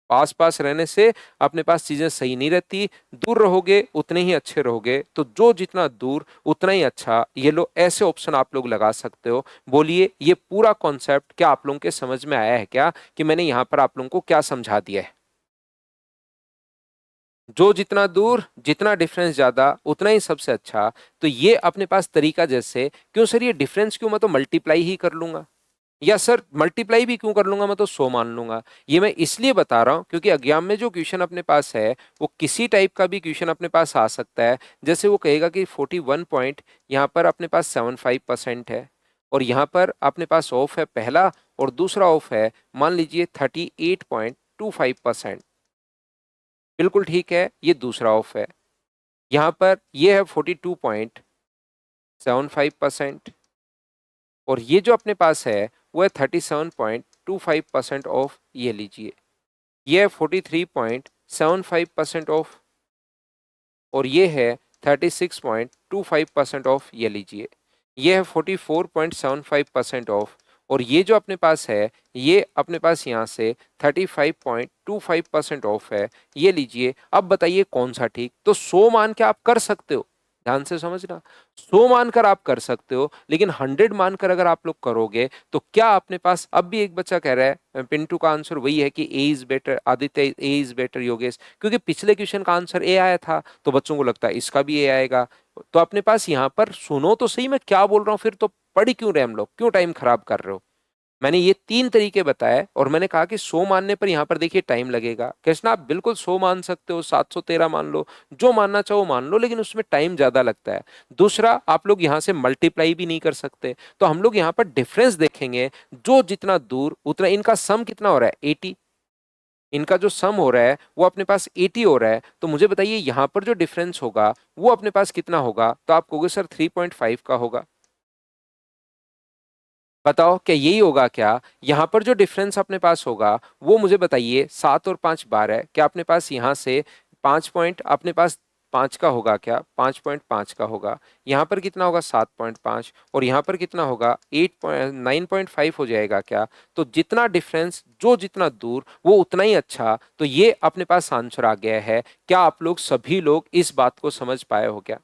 A: पास पास रहने से अपने पास चीजें सही नहीं रहती, दूर रहोगे उतने ही अच्छे रहोगे। तो जो जितना दूर उतना ही अच्छा, ये लो ऐसे ऑप्शन आप लोग लगा सकते हो। बोलिए, ये पूरा कॉन्सेप्ट क्या आप लोगों के समझ में आया है क्या, कि मैंने यहां पर आप लोगों को क्या समझा दिया है? जो जितना दूर जितना डिफरेंस ज्यादा उतना ही सबसे अच्छा। तो ये अपने पास तरीका, जैसे क्यों सर ये डिफरेंस क्यों, मैं तो मल्टीप्लाई ही कर लूंगा, या सर मल्टीप्लाई भी क्यों कर लूंगा, मैं तो 100 मान लूंगा। ये मैं इसलिए बता रहा हूं क्योंकि एग्जाम में जो क्वेश्चन अपने पास है वो किसी टाइप का भी क्वेश्चन अपने पास आ सकता है। जैसे वो कहेगा कि 41 पॉइंट यहाँ पर अपने पास 75% है, और यहाँ पर अपने पास ऑफ है पहला, और दूसरा ऑफ है मान लीजिए 38.25%। बिल्कुल ठीक है, ये दूसरा ऑफ है। यहाँ पर ये है 42.75%, और ये जो अपने पास है वो है 37.25% ऑफ, ये लीजिए। ये है 43.75% ऑफ, और ये है 36.25% ऑफ, ये लीजिए। ये है 44.75% ऑफ, और ये जो अपने पास है ये अपने पास यहाँ से 35.25% ऑफ है। ये लीजिए, अब बताइए कौन सा ठीक। तो 100 मान के आप कर सकते हो, ध्यान से समझना, 100 मानकर आप कर सकते हो, लेकिन 100 मानकर अगर आप लोग करोगे तो क्या अपने पास, अब भी एक बच्चा कह रहा है पिंटू का आंसर वही है कि A is better, Aditya A is better, Yogesh, क्योंकि पिछले क्वेश्चन का आंसर ए आया था तो बच्चों को लगता है इसका भी ए आएगा। तो अपने पास यहाँ पर सुनो तो सही मैं क्या बोल रहा हूँ, फिर तो पढ़ क्यों रहे हम लोग, क्यों टाइम खराब कर रहे हो। मैंने ये 3 तरीके बताए और मैंने कहा कि 100 मानने पर यहाँ पर देखिए टाइम लगेगा। कृष्णा आप बिल्कुल 100 मान सकते हो, 713 मान लो, जो मानना चाहो मान लो, लेकिन उसमें टाइम ज्यादा लगता है। दूसरा, आप लोग यहाँ से मल्टीप्लाई भी नहीं कर सकते, तो हम लोग यहाँ पर डिफरेंस देखेंगे, जो जितना दूर उतना, इनका सम कितना हो रहा है 80, इनका जो सम हो रहा है वो अपने पास 80 हो रहा है। तो मुझे बताइए यहाँ पर जो डिफरेंस होगा वो अपने पास कितना होगा, तो आप कहोगे सर 3.5 का होगा। बताओ क्या यही होगा क्या, यहाँ पर जो डिफरेंस अपने पास होगा वो मुझे बताइए, 7 और 5 12 है क्या अपने पास, यहाँ से 5 पॉइंट अपने पास 5 का होगा क्या, 5.5 का होगा। यहाँ पर कितना होगा 7.5, और यहाँ पर कितना होगा 9.5 हो जाएगा क्या। तो जितना डिफरेंस, जो जितना दूर वो उतना ही अच्छा। तो ये अपने पास आंसर आ गया है। क्या आप लोग सभी लोग इस बात को समझ पाए हो क्या।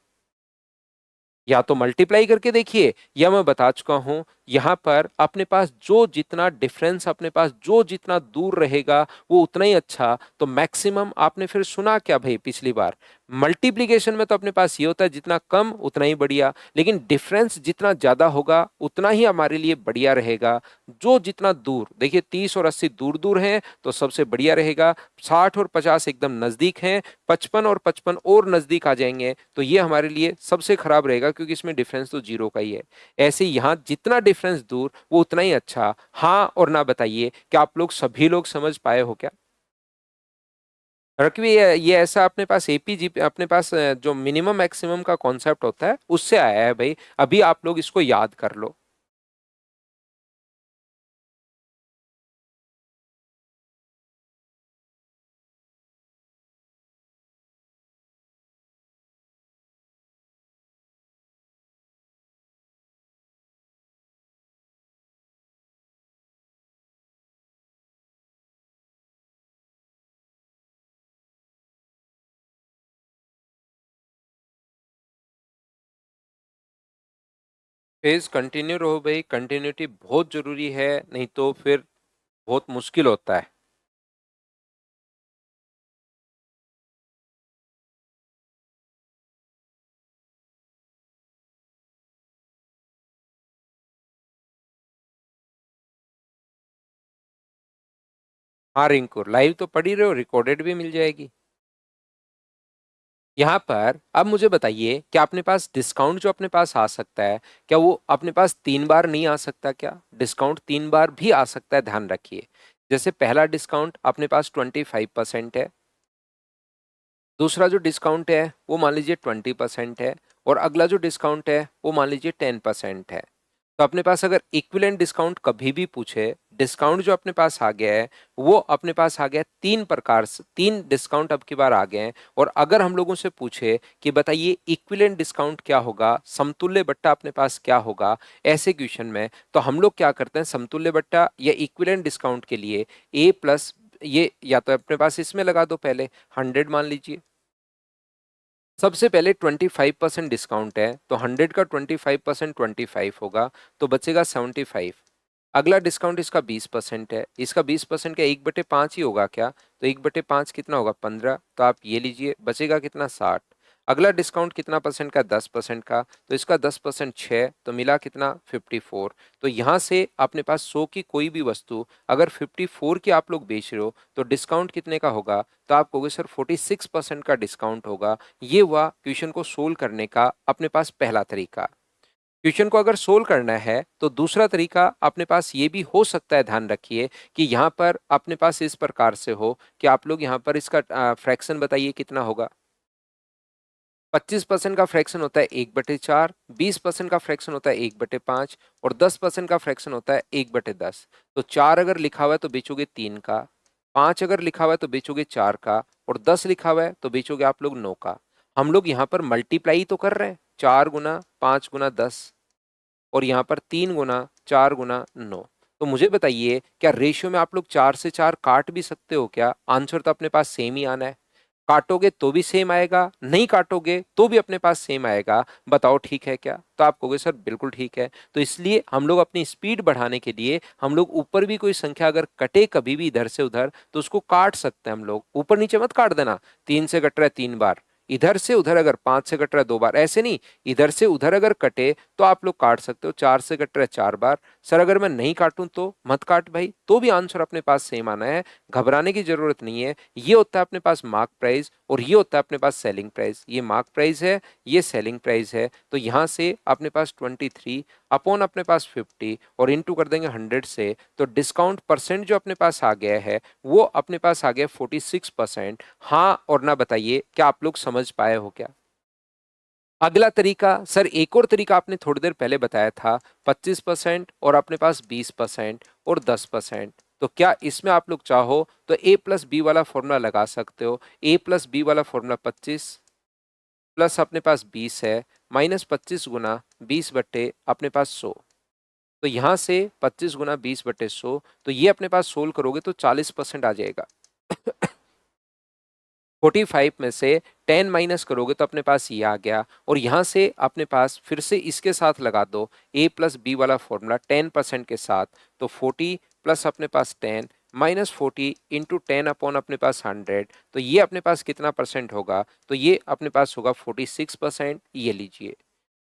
A: या तो मल्टीप्लाई करके देखिए, या मैं बता चुका हूं, यहां पर अपने पास जो जितना डिफरेंस, अपने पास जो जितना दूर रहेगा वो उतना ही अच्छा। तो मैक्सिमम आपने फिर सुना क्या भाई पिछली बार, मल्टीप्लीकेशन में तो अपने पास ये होता है जितना कम उतना ही बढ़िया, लेकिन डिफरेंस जितना ज्यादा होगा उतना ही हमारे लिए बढ़िया रहेगा। जो जितना दूर, देखिए 30 और 80 दूर दूर हैं तो सबसे बढ़िया रहेगा, 60 और 50 एकदम नजदीक हैं, 55 और 55 और नजदीक आ जाएंगे तो ये हमारे लिए सबसे खराब रहेगा, क्योंकि इसमें डिफरेंस तो जीरो का ही है। ऐसे ही यहाँ जितना डिफरेंस दूर वो उतना ही अच्छा। हाँ और ना बताइए कि आप लोग सभी लोग समझ पाए हो क्या। रखिए, ये ऐसा अपने पास एपीजी, अपने पास जो मिनिमम मैक्सिमम का कॉन्सेप्ट होता है उससे आया है भाई। अभी आप लोग इसको याद कर लो। फेज कंटिन्यू रहो भाई, कंटिन्यूटी बहुत जरूरी है, नहीं तो फिर बहुत मुश्किल होता है। हाँ रिंकू, लाइव तो पढ़ ही रहे हो, रिकॉर्डेड भी मिल जाएगी। यहाँ पर अब मुझे बताइए कि अपने पास डिस्काउंट जो अपने पास आ सकता है, क्या वो अपने पास 3 बार नहीं आ सकता क्या, डिस्काउंट 3 बार भी आ सकता है, ध्यान रखिए। जैसे पहला डिस्काउंट अपने पास 25% है, दूसरा जो डिस्काउंट है वो मान लीजिए 20% है, और अगला जो डिस्काउंट है वो मान लीजिए 10% है। तो अपने पास अगर इक्विवेलेंट डिस्काउंट कभी भी पूछे, डिस्काउंट जो अपने पास आ गया है वो अपने पास आ गया है 3 प्रकार से, 3 डिस्काउंट अब की बार आ गए हैं। और अगर हम लोगों से पूछे कि बताइए इक्विवेलेंट डिस्काउंट क्या होगा, समतुल्य बट्टा अपने पास क्या होगा, ऐसे क्वेश्चन में तो हम लोग क्या करते हैं, समतुल्य बट्टा या इक्विवेलेंट डिस्काउंट के लिए ए प्लस, ये या तो अपने पास इसमें लगा दो पहले 100 मान लीजिए। सबसे पहले 25% डिस्काउंट है तो 100 का 25% 25 होगा, तो बचेगा 75। अगला डिस्काउंट इसका 20% है, इसका 20% का 1/5 ही होगा क्या, तो 1/5 कितना होगा 15, तो आप ये लीजिए बचेगा कितना 60। अगला डिस्काउंट कितना परसेंट का, 10% का, तो इसका 10% 6, तो मिला कितना 54। तो यहाँ से अपने पास 100 की कोई भी वस्तु अगर 54 की आप लोग बेच रहे हो तो डिस्काउंट कितने का होगा, तो आप कहोगे सर 46% का डिस्काउंट होगा। ये हुआ क्वेश्चन को सोल्व करने का अपने पास पहला तरीका। क्वेश्चन को अगर सोल्व करना है तो दूसरा तरीका अपने पास ये भी हो सकता है, ध्यान रखिए कि यहाँ पर अपने पास इस प्रकार से हो कि आप लोग यहाँ पर इसका फ्रैक्शन बताइए कितना होगा। 25% का फ्रैक्शन होता है 1/4, 20% का फ्रैक्शन होता है 1/5, और 10% का फ्रैक्शन होता है 1/10। तो 4 अगर लिखा हुआ है तो बेचोगे 3 का, 5 अगर लिखा हुआ है तो बेचोगे 4 का, और 10 लिखा हुआ है तो बेचोगे आप लोग 9 का। हम लोग यहाँ पर मल्टीप्लाई तो कर रहे हैं, 4 गुना 5 गुना 10, और यहाँ पर 3 गुना 4 गुना 9। तो मुझे बताइए क्या रेशियो में आप लोग 4 से 4 काट भी सकते हो क्या? आंसर तो अपने पास सेम ही आना है। काटोगे तो भी सेम आएगा, नहीं काटोगे तो भी अपने पास सेम आएगा। बताओ ठीक है क्या? तो आप कहोगे सर बिल्कुल ठीक है। तो इसलिए हम लोग अपनी स्पीड बढ़ाने के लिए हम लोग ऊपर भी कोई संख्या अगर कटे कभी भी इधर से उधर तो उसको काट सकते हैं हम लोग। ऊपर नीचे मत काट देना। 3 से कट रहा है 3 बार, इधर से उधर अगर 5 से कट रहा है 2 बार, ऐसे नहीं। इधर से उधर अगर कटे तो आप लोग काट सकते हो। 4 से कट रहा है 4 बार, सर अगर मैं नहीं काटूं तो मत काट भाई, तो भी आंसर अपने पास सेम आना है। घबराने की जरूरत नहीं है। ये होता है अपने पास मार्क प्राइस और ये होता है अपने पास सेलिंग प्राइस। ये मार्क प्राइस है, ये सेलिंग प्राइस है। तो यहां से अपने पास 23 अपॉन अपने पास 50 और इनटू कर देंगे 100 से, तो डिस्काउंट परसेंट जो अपने पास आ गया है वो अपने पास आ गया 46%। हाँ और ना बताइए क्या आप लोग समझ पाए हो क्या? अगला तरीका सर, एक और तरीका आपने थोड़ी देर पहले बताया था, 25% और अपने पास 20% और 10%। तो क्या इसमें आप लोग चाहो तो ए प्लस बी वाला फॉर्मूला लगा सकते हो। ए प्लस बी वाला फॉर्मूला 25 प्लस अपने पास 20 है, माइनस 25 गुना 20 बट्टे अपने पास 100। तो यहां से 25 गुना 20 बट्टे 100, तो ये अपने पास सोल्व करोगे तो 40% आ जाएगा। 45 में से 10 माइनस करोगे तो अपने पास ये आ गया। और यहां से अपने पास फिर से इसके साथ लगा दो a प्लस बी वाला फॉर्मूला 10% के साथ। तो 40 प्लस अपने पास 10 माइनस 40 इंटू 10 अपॉन अपने पास 100। तो ये अपने पास कितना परसेंट होगा? तो ये अपने पास होगा 46%। ये लीजिए।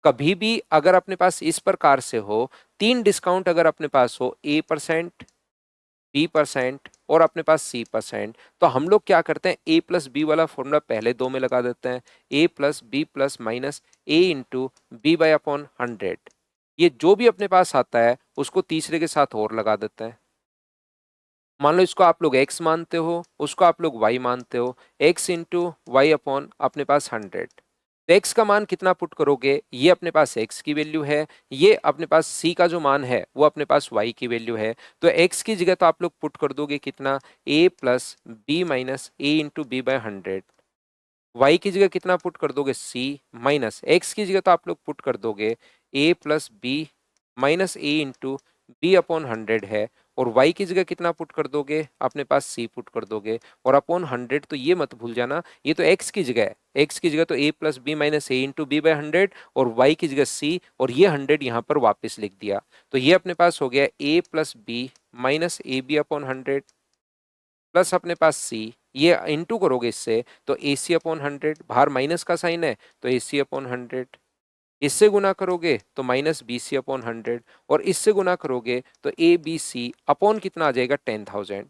A: कभी भी अगर अपने पास इस प्रकार से हो, 3 डिस्काउंट अगर अपने पास हो, A% B% और अपने पास C%, तो हम लोग क्या करते हैं, A प्लस बी वाला फॉर्मूला पहले दो में लगा देते हैं। A plus B plus minus A into B by upon 100। ये जो भी अपने पास आता है उसको तीसरे के साथ और लगा देते हैं। मान लो इसको आप लोग x मानते हो, उसको आप लोग y मानते हो। x इंटू वाई अपॉन अपने पास 100। तो x का मान कितना पुट करोगे? ये अपने पास x की वैल्यू है, ये अपने पास c का जो मान है वो अपने पास y की वैल्यू है। तो x की जगह तो आप लोग पुट कर दोगे कितना, a plus B minus A into B by 100। y की जगह कितना पुट कर दोगे, c माइनस x की जगह तो आप लोग पुट कर दोगे a plus B minus A into B upon 100 है। और y की जगह कितना पुट कर दोगे, अपने पास c पुट कर दोगे। और अपॉन 100 तो ये मत भूल जाना, ये तो x की जगह है। x की जगह तो a plus B minus A into B by 100 और y की जगह c, और ये 100 यहाँ पर वापस लिख दिया। तो ये अपने पास हो गया a plus B minus A B upon 100 plus अपने पास सी। ये इंटू करोगे इससे तो ए सी अपॉन 100, बाहर माइनस का साइन है तो ए सी अपॉन 100। इससे गुना करोगे तो माइनस बी सी अपॉन 100 और इससे गुना करोगे तो ए बी सी अपॉन कितना आ जाएगा, 10,000।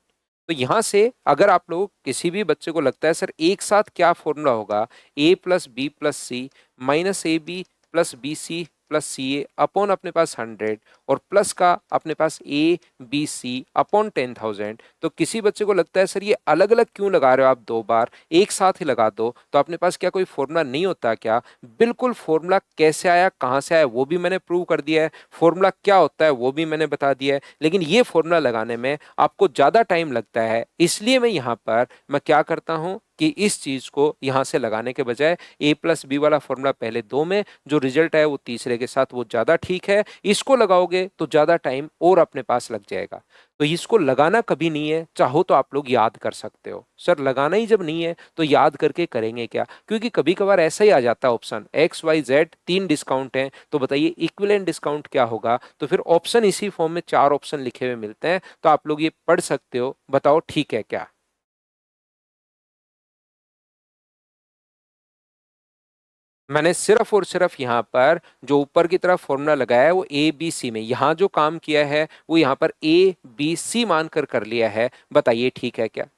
A: तो यहां से अगर आप लोग किसी भी बच्चे को लगता है सर एक साथ क्या फॉर्मूला होगा, A plus B plus C minus A B plus B C plus C A upon अपने पास 100 और प्लस का अपने पास ए बी सी अपॉन 10,000। तो किसी बच्चे को लगता है सर ये अलग अलग क्यों लगा रहे हो आप, दो बार एक साथ ही लगा दो। तो अपने पास क्या कोई फॉर्मूला नहीं होता क्या? बिल्कुल, फॉर्मूला कैसे आया, कहां से आया वो भी मैंने प्रूव कर दिया है, फॉर्मूला क्या होता है वो भी मैंने बता दिया है। लेकिन ये फॉर्मूला लगाने में आपको ज्यादा टाइम लगता है, इसलिए मैं यहाँ पर मैं क्या करता हूँ कि इस चीज को यहां से लगाने के बजाय ए प्लस बी वाला फॉर्मूला पहले दो में, जो रिजल्ट है वो तीसरे के साथ, वो ज्यादा ठीक है। इसको लगाओगे तो ज्यादा टाइम और अपने पास लग जाएगा। तो इसको लगाना कभी नहीं है, चाहो तो आप लोग याद कर सकते हो। सर लगाना ही जब नहीं है तो याद करके करेंगे क्या? क्योंकि कभी कभार ऐसा ही आ जाता है option X Y Z, 3 discount हैं, तो बताइए इक्विवेलेंट डिस्काउंट क्या होगा? तो फिर ऑप्शन इसी फॉर्म में 4 ऑप्शन लिखे हुए मिलते हैं, तो आप लोग ये पढ़ सकते हो। बताओ ठीक है क्या? मैंने सिर्फ और सिर्फ यहाँ पर जो ऊपर की तरफ फॉर्मूला लगाया है वो ए बी सी में, यहाँ जो काम किया है वो यहाँ पर ए बी सी मानकर कर लिया है। बताइए ठीक है क्या?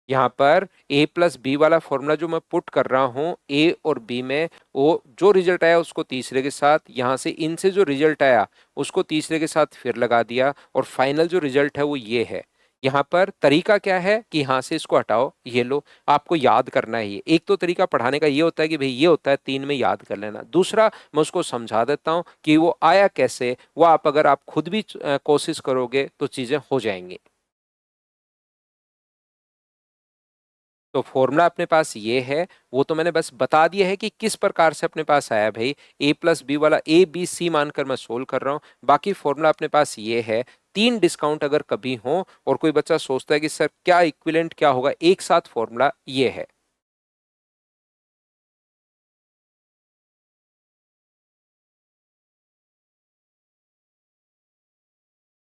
A: यहाँ पर a प्लस बी वाला फॉर्मूला जो मैं पुट कर रहा हूँ a और b में, वो जो रिजल्ट आया उसको तीसरे के साथ, यहाँ से इनसे जो रिजल्ट आया उसको तीसरे के साथ फिर लगा दिया, और फाइनल जो रिजल्ट है वो ये है। यहाँ पर तरीका क्या है कि यहां से इसको हटाओ, ये लो, आपको याद करना है। ये एक तो तरीका पढ़ाने का ये होता है कि भाई ये होता है, 3 में याद कर लेना। दूसरा, मैं उसको समझा देता हूं कि वो आया कैसे, वो आप अगर आप खुद भी कोशिश करोगे तो चीजें हो जाएंगी। तो फॉर्मूला अपने पास ये है, वो तो मैंने बस बता दिया है कि किस प्रकार से अपने पास आया भाई। ए प्लस बी वाला ए बी सी मानकर मैं सोल्व कर रहा हूं। बाकी फॉर्मूला अपने पास ये है। 3 डिस्काउंट अगर कभी हो और कोई बच्चा सोचता है कि सर क्या इक्विवेलेंट क्या होगा, एक साथ फॉर्मूला ये है।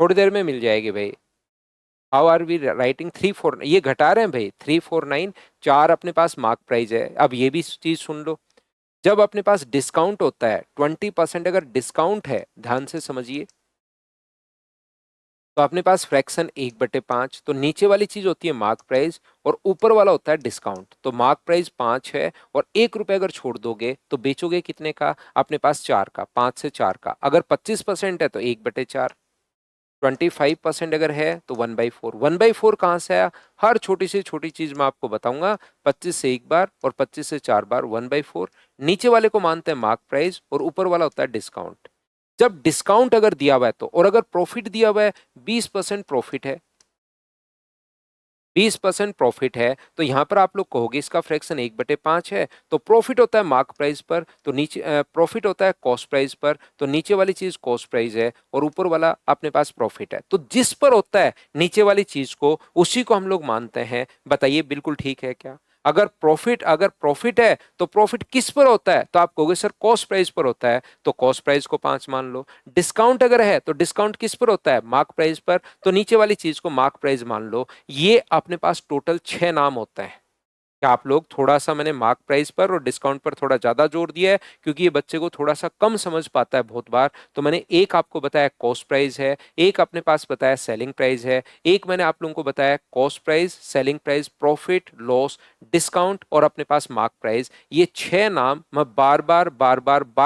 A: थोड़ी देर में मिल जाएगी भाई। हाउ आर वी राइटिंग 3 4, ये घटा रहे हैं भाई, 3 4 9, 4 अपने पास मार्क प्राइस है। अब ये भी चीज सुन लो, जब अपने पास डिस्काउंट होता है 20% अगर डिस्काउंट है, ध्यान से समझिए, तो अपने पास फ्रैक्शन 1/5, तो नीचे वाली चीज होती है मार्क प्राइस और ऊपर वाला होता है डिस्काउंट। तो मार्क प्राइस 5 है और 1 रुपए अगर छोड़ दोगे तो बेचोगे कितने का, अपने पास 4 का, 5 से 4 का। अगर 25% है तो 1/4, 25% अगर है तो 1/4। 1/4 कहां से आया, हर छोटी से छोटी चीज मैं आपको बताऊंगा। 25 से एक बार और 25 से 4 बार 1/4। नीचे वाले को मानते हैं मार्क प्राइस और ऊपर वाला होता है डिस्काउंट। जब डिस्काउंट अगर दिया हुआ है तो, और अगर प्रॉफिट दिया हुआ है, 20% प्रॉफिट है, 20% प्रॉफिट है, तो यहां पर आप लोग कहोगे इसका फ्रैक्शन 1/5 है, तो प्रॉफिट होता है मार्क प्राइस पर, तो नीचे प्रॉफिट होता है कॉस्ट प्राइस पर, तो नीचे वाली चीज कॉस्ट प्राइस है और ऊपर वाला अपने पास प्रॉफिट है। तो जिस पर होता है नीचे वाली चीज को, उसी को हम लोग मानते हैं। बताइए बिल्कुल ठीक है क्या? अगर प्रॉफिट है तो प्रॉफिट किस पर होता है, तो आप कहोगे सर कॉस्ट प्राइस पर होता है, तो कॉस्ट प्राइस को 5 मान लो। डिस्काउंट अगर है तो डिस्काउंट किस पर होता है, मार्क प्राइस पर, तो नीचे वाली चीज को मार्क प्राइस मान लो। ये अपने पास टोटल 6 नाम होते हैं। कि आप लोग थोड़ा सा, मैंने मार्क प्राइस पर और डिस्काउंट पर थोड़ा ज्यादा जोर दिया है क्योंकि ये बच्चे को थोड़ा सा कम समझ पाता है बहुत बार। तो मैंने एक आपको बताया कॉस्ट प्राइस है, एक अपने पास बताया सेलिंग प्राइस है, एक मैंने आप लोगों को बताया cost price, selling price, profit loss, discount और अपने पास मार्क प्राइस। ये 6 नाम मैं बार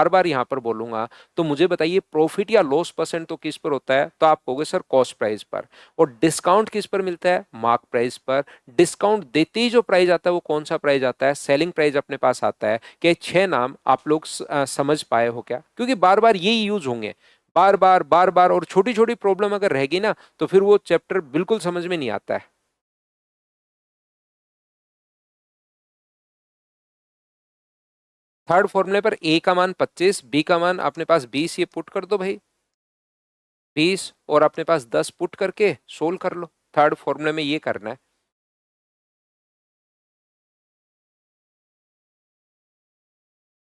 A: बार यहां पर बोलूंगा। तो मुझे बताइए प्रॉफिट या लॉस परसेंट तो किस पर होता है, तो आप कहोगे सर कॉस्ट प्राइस पर। और डिस्काउंट किस पर मिलता है, मार्क प्राइस पर। डिस्काउंट देते ही जो प्राइस आता है वो कौन सा प्राइस आता है, सेलिंग प्राइस अपने पास आता है। कि 6 नाम आप लोग समझ पाए हो क्या? क्योंकि बार बार यही यूज होंगे, बार बार, और छोटी छोटी प्रॉब्लम अगर रहेगी ना तो फिर वो चैप्टर बिल्कुल समझ में नहीं आता है। थर्ड फॉर्मूले पर ए का मान 25, बी का मान अपने पास 20, ये पुट कर दो भाई, 20 और अपने पास 10 पुट करके सोल्व कर लो। थर्ड फॉर्मूले में ये करना है।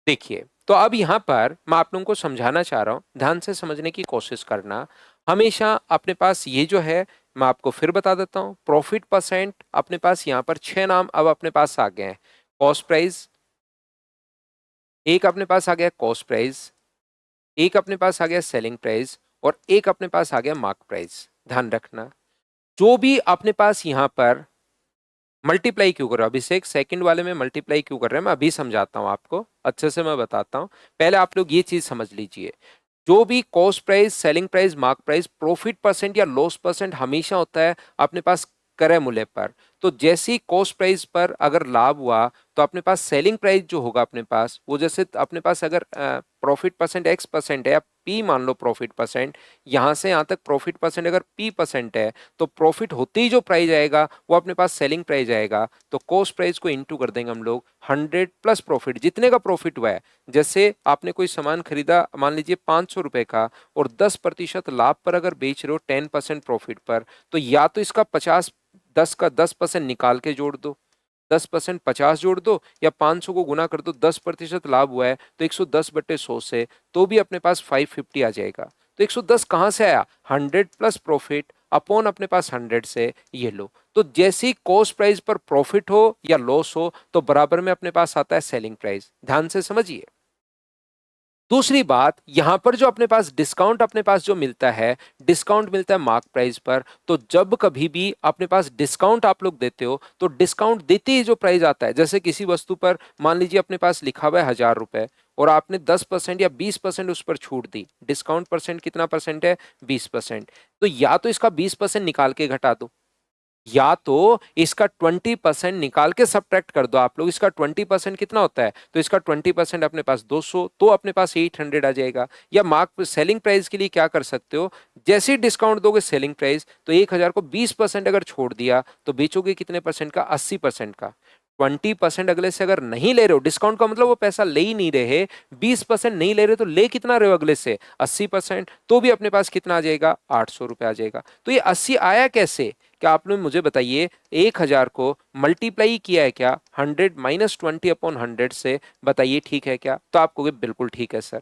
A: देखिए, तो अब यहां पर मैं आप लोगों को समझाना चाह रहा हूं, ध्यान से समझने की कोशिश करना। हमेशा अपने पास ये जो है, मैं आपको फिर बता देता हूं, प्रॉफिट परसेंट अपने पास यहां पर 6 नाम अब अपने पास आ गए हैं। कॉस्ट प्राइस, एक अपने पास आ गया कॉस्ट प्राइस, एक अपने पास आ गया सेलिंग प्राइस और एक अपने पास आ गया मार्क प्राइस। ध्यान रखना, जो भी अपने पास यहां पर मल्टीप्लाई क्यों कर रहा हूं, अभिषेक सेकंड वाले में मल्टीप्लाई क्यों कर रहे हैं, मैं अभी समझाता हूं आपको, अच्छे से मैं बताता हूं। पहले आप लोग ये चीज समझ लीजिए, जो भी cost price, selling price, mark price, profit percent या लॉस परसेंट हमेशा होता है अपने पास क्रय मूल्य पर। तो जैसे ही कॉस्ट प्राइस पर अगर लाभ हुआ तो अपने पास सेलिंग प्राइस जो होगा अपने पास, वो जैसे अपने पास अगर प्रॉफिट परसेंट x% है या p मान लो प्रॉफिट परसेंट, यहां से यहां तक प्रॉफिट परसेंट अगर p% है, तो प्रॉफिट होते ही जो प्राइस आएगा वो अपने पास सेलिंग प्राइस आएगा। तो कॉस्ट प्राइस को इंटू कर देंगे हम लोग 100 प्लस प्रॉफिट, जितने का प्रॉफिट हुआ है। जैसे आपने कोई सामान खरीदा मान लीजिए 500 रुपए का, और 10% लाभ पर अगर बेच रहे हो 10% प्रॉफिट पर, तो या तो इसका 50, 10 का 10% निकाल के जोड़ दो, 10% 50 जोड़ दो, या 500 को गुना कर दो, 10% लाभ हुआ है तो 110/100 से, तो भी अपने पास 550 आ जाएगा। तो 110 कहां से आया, 100 प्लस प्रॉफिट अपॉन अपने पास 100 से, ये लो। तो जैसी कॉस्ट प्राइस पर प्रॉफिट हो या लॉस हो तो बराबर में अपने पास आता है सेलिंग प्राइस। ध्यान से समझिए। दूसरी बात, यहां पर जो अपने पास डिस्काउंट अपने पास जो मिलता है, डिस्काउंट मिलता है मार्क प्राइस पर। तो जब कभी भी अपने पास डिस्काउंट आप लोग देते हो तो डिस्काउंट देते ही जो प्राइस आता है, जैसे किसी वस्तु पर मान लीजिए अपने पास लिखा हुआ है 1000 रुपए और आपने 10% या 20% उस पर छूट दी, डिस्काउंट परसेंट कितना परसेंट है, 20%, तो या तो इसका 20% निकाल के घटा दो, या तो इसका 20% निकाल के सब्ट्रैक्ट कर दो आप लोग। इसका 20% कितना होता है, तो इसका 20% अपने पास 200, तो अपने पास 800 आ जाएगा। या मार्क सेलिंग प्राइस के लिए क्या कर सकते हो, जैसे ही डिस्काउंट दोगे सेलिंग प्राइस, तो 1000 को 20% अगर छोड़ दिया तो बेचोगे कितने परसेंट का, 80% का। 20% अगले से अगर नहीं ले रहे हो, डिस्काउंट का मतलब वो पैसा ले ही नहीं रहे, 20% नहीं ले रहे, तो ले कितना रहे हो अगले से, 80%, तो भी अपने पास कितना आ जाएगा, 800 रुपये आ जाएगा। तो ये 80 आया कैसे, क्या आपने मुझे बताइए, 1000 को मल्टीप्लाई किया है क्या 100 माइनस 20/100 से, बताइए ठीक है क्या, तो आप कहोगे बिल्कुल ठीक है सर।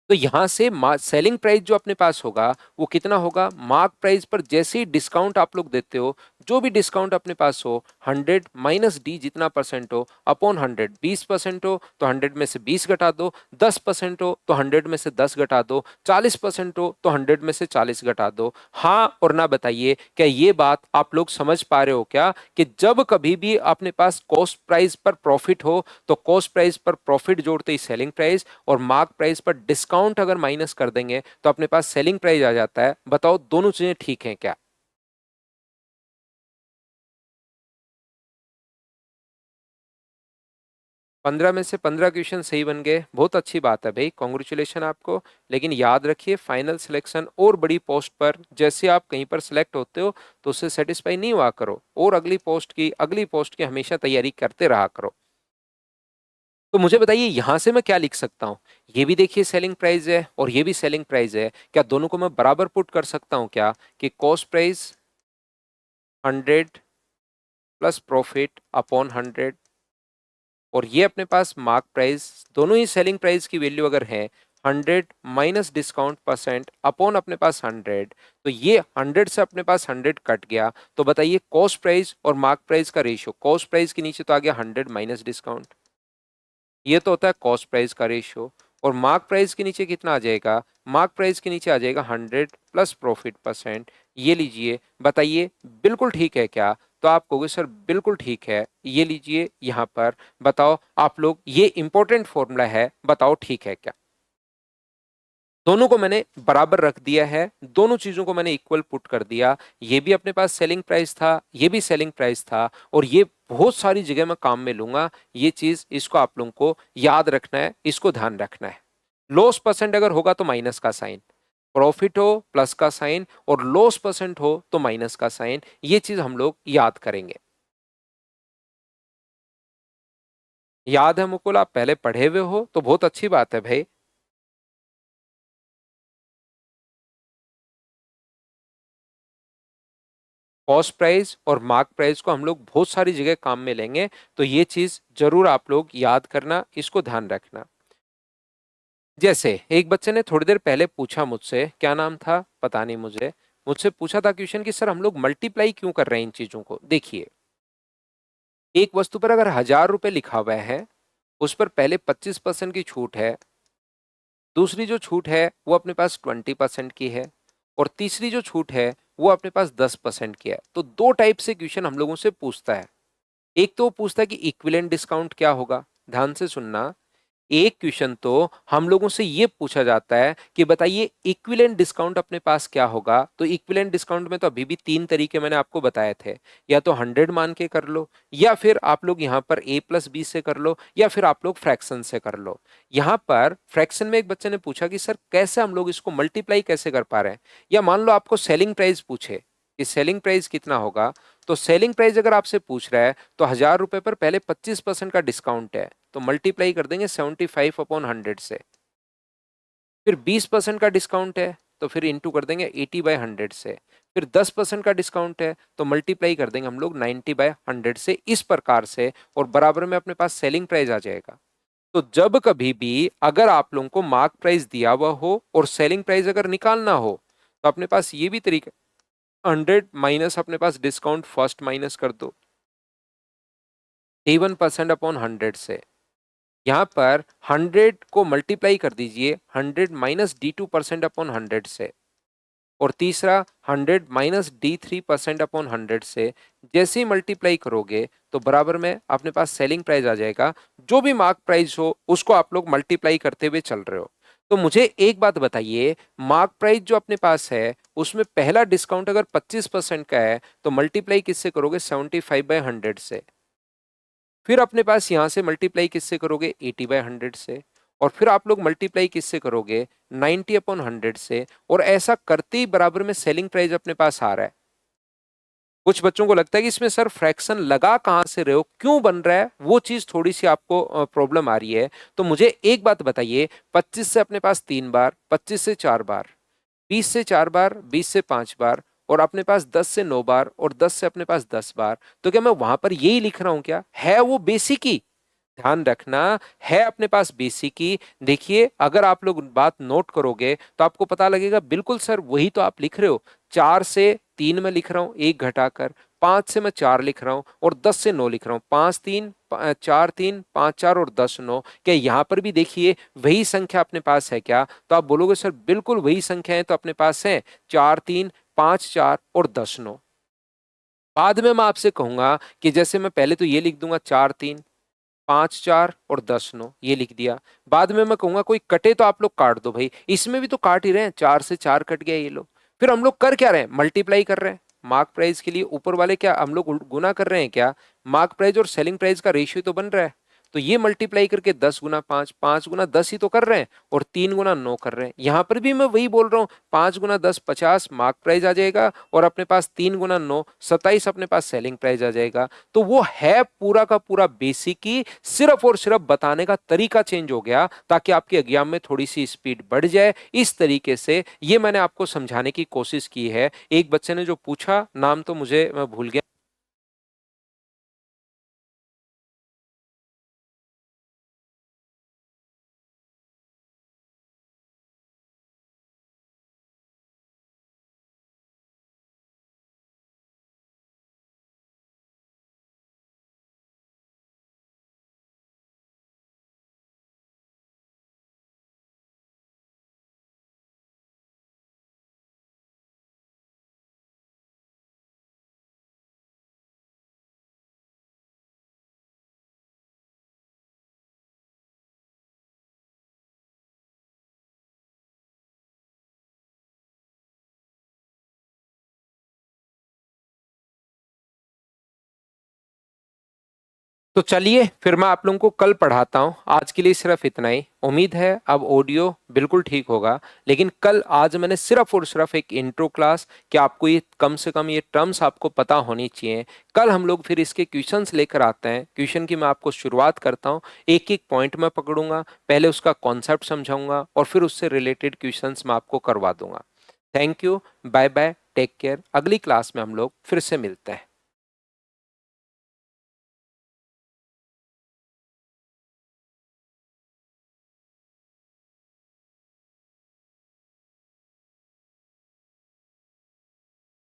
A: तो यहां से सेलिंग प्राइस जो अपने पास होगा वो कितना होगा, मार्क प्राइस पर जैसे ही डिस्काउंट आप लोग देते हो, जो भी डिस्काउंट अपने पास हो, 100 माइनस डी जितना परसेंट हो अपॉन 100, 20% हो तो 100 में से 20 घटा दो, 10% हो तो 100 में से 10 घटा दो, 40% हो तो 100 में से 40 घटा दो। हाँ और ना बताइए, क्या ये बात आप लोग समझ पा रहे हो क्या, कि जब कभी भी अपने पास कॉस्ट प्राइस पर प्रॉफिट हो तो कॉस्ट प्राइस पर प्रॉफिट जोड़ते ही सेलिंग प्राइस, और मार्क प्राइस पर डिस्काउंट अगर माइनस कर देंगे तो अपने पास सेलिंग प्राइस आ जाता है। बताओ दोनों चीजें ठीक हैं क्या। 15 में से 15 क्वेश्चन सही बन गए, बहुत अच्छी बात है भाई, कॉन्ग्रेचुलेशन आपको। लेकिन याद रखिए, फाइनल सिलेक्शन और बड़ी पोस्ट पर जैसे आप कहीं पर सिलेक्ट होते हो तो उससे सेटिस्फाई नहीं हुआ करो, और अगली पोस्ट की हमेशा तैयारी करते रहा करो। तो मुझे बताइए यहां से मैं क्या लिख सकता हूं, ये भी देखिए सेलिंग प्राइस है और ये भी सेलिंग प्राइस है, क्या दोनों को मैं बराबर पुट कर सकता हूं क्या, कि cost price 100 plus profit upon 100, और ये अपने पास मार्क प्राइस, दोनों ही सेलिंग प्राइस की वैल्यू अगर है 100 माइनस डिस्काउंट परसेंट अपॉन अपने पास 100, तो ये 100 से अपने पास 100 कट गया, तो बताइए कॉस्ट प्राइस और मार्क प्राइस का रेशियो, कॉस्ट प्राइस के नीचे तो आ गया 100 माइनस डिस्काउंट, ये तो होता है कॉस्ट प्राइस का रेशियो, और मार्क प्राइस के नीचे कितना आ जाएगा, मार्क प्राइस के नीचे आ जाएगा 100 प्लस प्रॉफिट परसेंट। ये लीजिए, बताइए बिल्कुल ठीक है क्या, तो आप कहोगे सर बिल्कुल ठीक है, ये लीजिए यहां पर, बताओ आप लोग, ये इंपॉर्टेंट फॉर्मूला है, बताओ ठीक है क्या। दोनों को मैंने बराबर रख दिया है, दोनों चीजों को मैंने इक्वल पुट कर दिया, ये भी अपने पास सेलिंग प्राइस था, ये भी सेलिंग प्राइस था, और ये बहुत सारी जगह मैं काम में लूंगा, ये चीज इसको आप लोगों को याद रखना है, इसको ध्यान रखना है। लॉस परसेंट अगर होगा तो माइनस का साइन, प्रॉफिट हो प्लस का साइन, और लॉस परसेंट हो तो माइनस का साइन, ये चीज हम लोग याद करेंगे। याद है मुकुल, आप पहले पढ़े हुए हो तो बहुत अच्छी बात है भाई। कॉस्ट प्राइस और मार्क प्राइस को हम लोग बहुत सारी जगह काम में लेंगे, तो ये चीज जरूर आप लोग याद करना, इसको ध्यान रखना। जैसे एक बच्चे ने थोड़ी देर पहले पूछा मुझसे, क्या नाम था पता नहीं मुझे, मुझसे पूछा था क्वेश्चन कि सर हम लोग मल्टीप्लाई क्यों कर रहे हैं इन चीजों को। देखिए, एक वस्तु पर अगर 1000 रुपए लिखा हुआ है, उस पर पहले 25% की छूट है, दूसरी जो छूट है वो अपने पास 20% की है, और तीसरी जो छूट है वो अपने पास 10% की है। तो दो टाइप से क्वेश्चन हम लोगों से पूछता है। एक तो पूछता है कि इक्विवेलेंट डिस्काउंट क्या होगा, ध्यान से सुनना। एक क्वेश्चन तो हम लोगों से ये पूछा जाता है कि बताइए इक्विवेलेंट डिस्काउंट अपने पास क्या होगा। तो इक्विवेलेंट डिस्काउंट में तो अभी भी तीन तरीके मैंने आपको बताए थे, या तो 100 मान के कर लो, या फिर आप लोग यहां पर a प्लस बी से कर लो, या फिर आप लोग फ्रैक्शन से कर लो। यहां पर फ्रैक्शन में एक बच्चे ने पूछा कि सर कैसे हम लोग इसको मल्टीप्लाई कैसे कर पा रहे हैं, या मान लो आपको सेलिंग प्राइस पूछे कि सेलिंग प्राइस कितना होगा, तो सेलिंग प्राइस अगर आपसे पूछ रहा है तो 1000 रुपए पर पहले 25% का डिस्काउंट है, तो मल्टीप्लाई कर देंगे 75/100 से। फिर 20% का डिस्काउंट है तो फिर इंटू कर देंगे 80/100 से। फिर 10% का डिस्काउंट है तो मल्टीप्लाई कर देंगे हम लोग 90/100 से, इस प्रकार से, और बराबर में अपने पास सेलिंग प्राइस आ जाएगा। तो जब कभी भी अगर आप लोगों को मार्क प्राइस दिया हुआ हो और सेलिंग प्राइस अगर निकालना हो, तो अपने पास ये भी तरीका, 100 माइनस अपने पास डिस्काउंट फर्स्ट माइनस कर दो, D1% अपॉन 100 से। यहाँ पर 100 को मल्टीप्लाई कर दीजिए 100 माइनस D2% अपॉन 100 से, और तीसरा 100 माइनस D3% अपॉन 100 से। जैसे ही मल्टीप्लाई करोगे तो बराबर में अपने पास सेलिंग प्राइस आ जाएगा, जो भी मार्क प्राइस हो उसको आप लोग मल्टीप्लाई करते हुए चल रहे हो। तो मुझे एक बात बताइए, मार्क प्राइस जो अपने पास है उसमें पहला डिस्काउंट अगर 25% का है तो मल्टीप्लाई किससे करोगे? 75/100 से। फिर अपने पास यहां से मल्टीप्लाई किससे करोगे? 80/100 से। और फिर आप लोग मल्टीप्लाई किससे करोगे? 90/100 से। और ऐसा करते ही बराबर में सेलिंग प्राइस अपने पास आ रहा है। कुछ बच्चों को लगता है कि इसमें सर फ्रैक्शन लगा कहां से रहे हो, क्यों बन रहा है, वो चीज थोड़ी सी आपको प्रॉब्लम आ रही है। तो मुझे एक बात बताइए, 25 से अपने पास 3 बार, 25 से 4 बार, 20 से 4 बार, 20 से 5 बार, और अपने पास 10 से 9 बार, और 10 से अपने पास 10 बार, तो क्या मैं वहां पर यही लिख रहा हूं? क्या है वो बेसिक ही? ध्यान रखना, है अपने पास बेसिक ही। देखिए, अगर आप लोग बात नोट करोगे तो आपको पता लगेगा, बिल्कुल सर वही तो आप लिख रहे हो। 4 से 3 में लिख रहा हूं, एक घटाकर। 5 से मैं 4 लिख रहा हूं, और 10 से 9 लिख रहा हूं। 5 3 4 3 5 4 और 10 9। क्या यहां पर भी देखिए वही संख्या अपने पास है क्या? तो आप बोलोगे सर बिल्कुल वही संख्या है तो अपने पास है, 4 3 5 4 और 10 9। बाद में मैं आपसे कहूंगा कि जैसे मैं पहले तो ये लिख दूंगा, 4 3 5 4 और 10 9, ये लिख दिया। बाद में मैं कहूंगा कोई कटे तो आप लोग काट दो भाई, इसमें भी तो काट ही रहे हैं, 4 से 4 कट गया ये लो। फिर हम लोग कर क्या रहे हैं? मल्टीप्लाई कर रहे हैं। मार्क प्राइस के लिए ऊपर वाले क्या हम लोग गुना कर रहे हैं क्या? मार्क प्राइस और सेलिंग प्राइस का रेशियो तो बन रहा है। तो ये मल्टीप्लाई करके 10 गुना 5, 5 गुना 10 ही तो कर रहे हैं, और 3 गुना 9 कर रहे हैं। यहां पर भी मैं वही बोल रहा हूं, 5 गुना 10 50 मार्क प्राइस आ जाएगा, और अपने पास 3 गुना 9 27 अपने पास सेलिंग प्राइस आ जाएगा। तो वो है पूरा का पूरा बेसिक ही, सिर्फ और सिर्फ बताने का तरीका चेंज हो गया ताकि आपके एग्जाम में थोड़ी सी स्पीड बढ़ जाए। इस तरीके से ये मैंने आपको समझाने की कोशिश की है। एक बच्चे ने जो पूछा, नाम तो मुझे मैं भूल गया। तो चलिए फिर मैं आप लोगों को कल पढ़ाता हूँ। आज के लिए सिर्फ इतना ही। उम्मीद है अब ऑडियो बिल्कुल ठीक होगा। लेकिन कल, आज मैंने सिर्फ और सिर्फ एक इंट्रो क्लास, कि आपको ये कम से कम ये टर्म्स आपको पता होनी चाहिए। कल हम लोग फिर इसके क्वेश्चंस लेकर आते हैं। क्वेश्चन की मैं आपको शुरुआत करता हूँ, एक एक पॉइंट मैं पकड़ूंगा, पहले उसका कॉन्सेप्ट समझाऊंगा, और फिर उससे रिलेटेड क्वेश्चंस मैं आपको करवा दूंगा। Thank you, bye bye, take care. अगली क्लास में हम लोग फिर से मिलते हैं।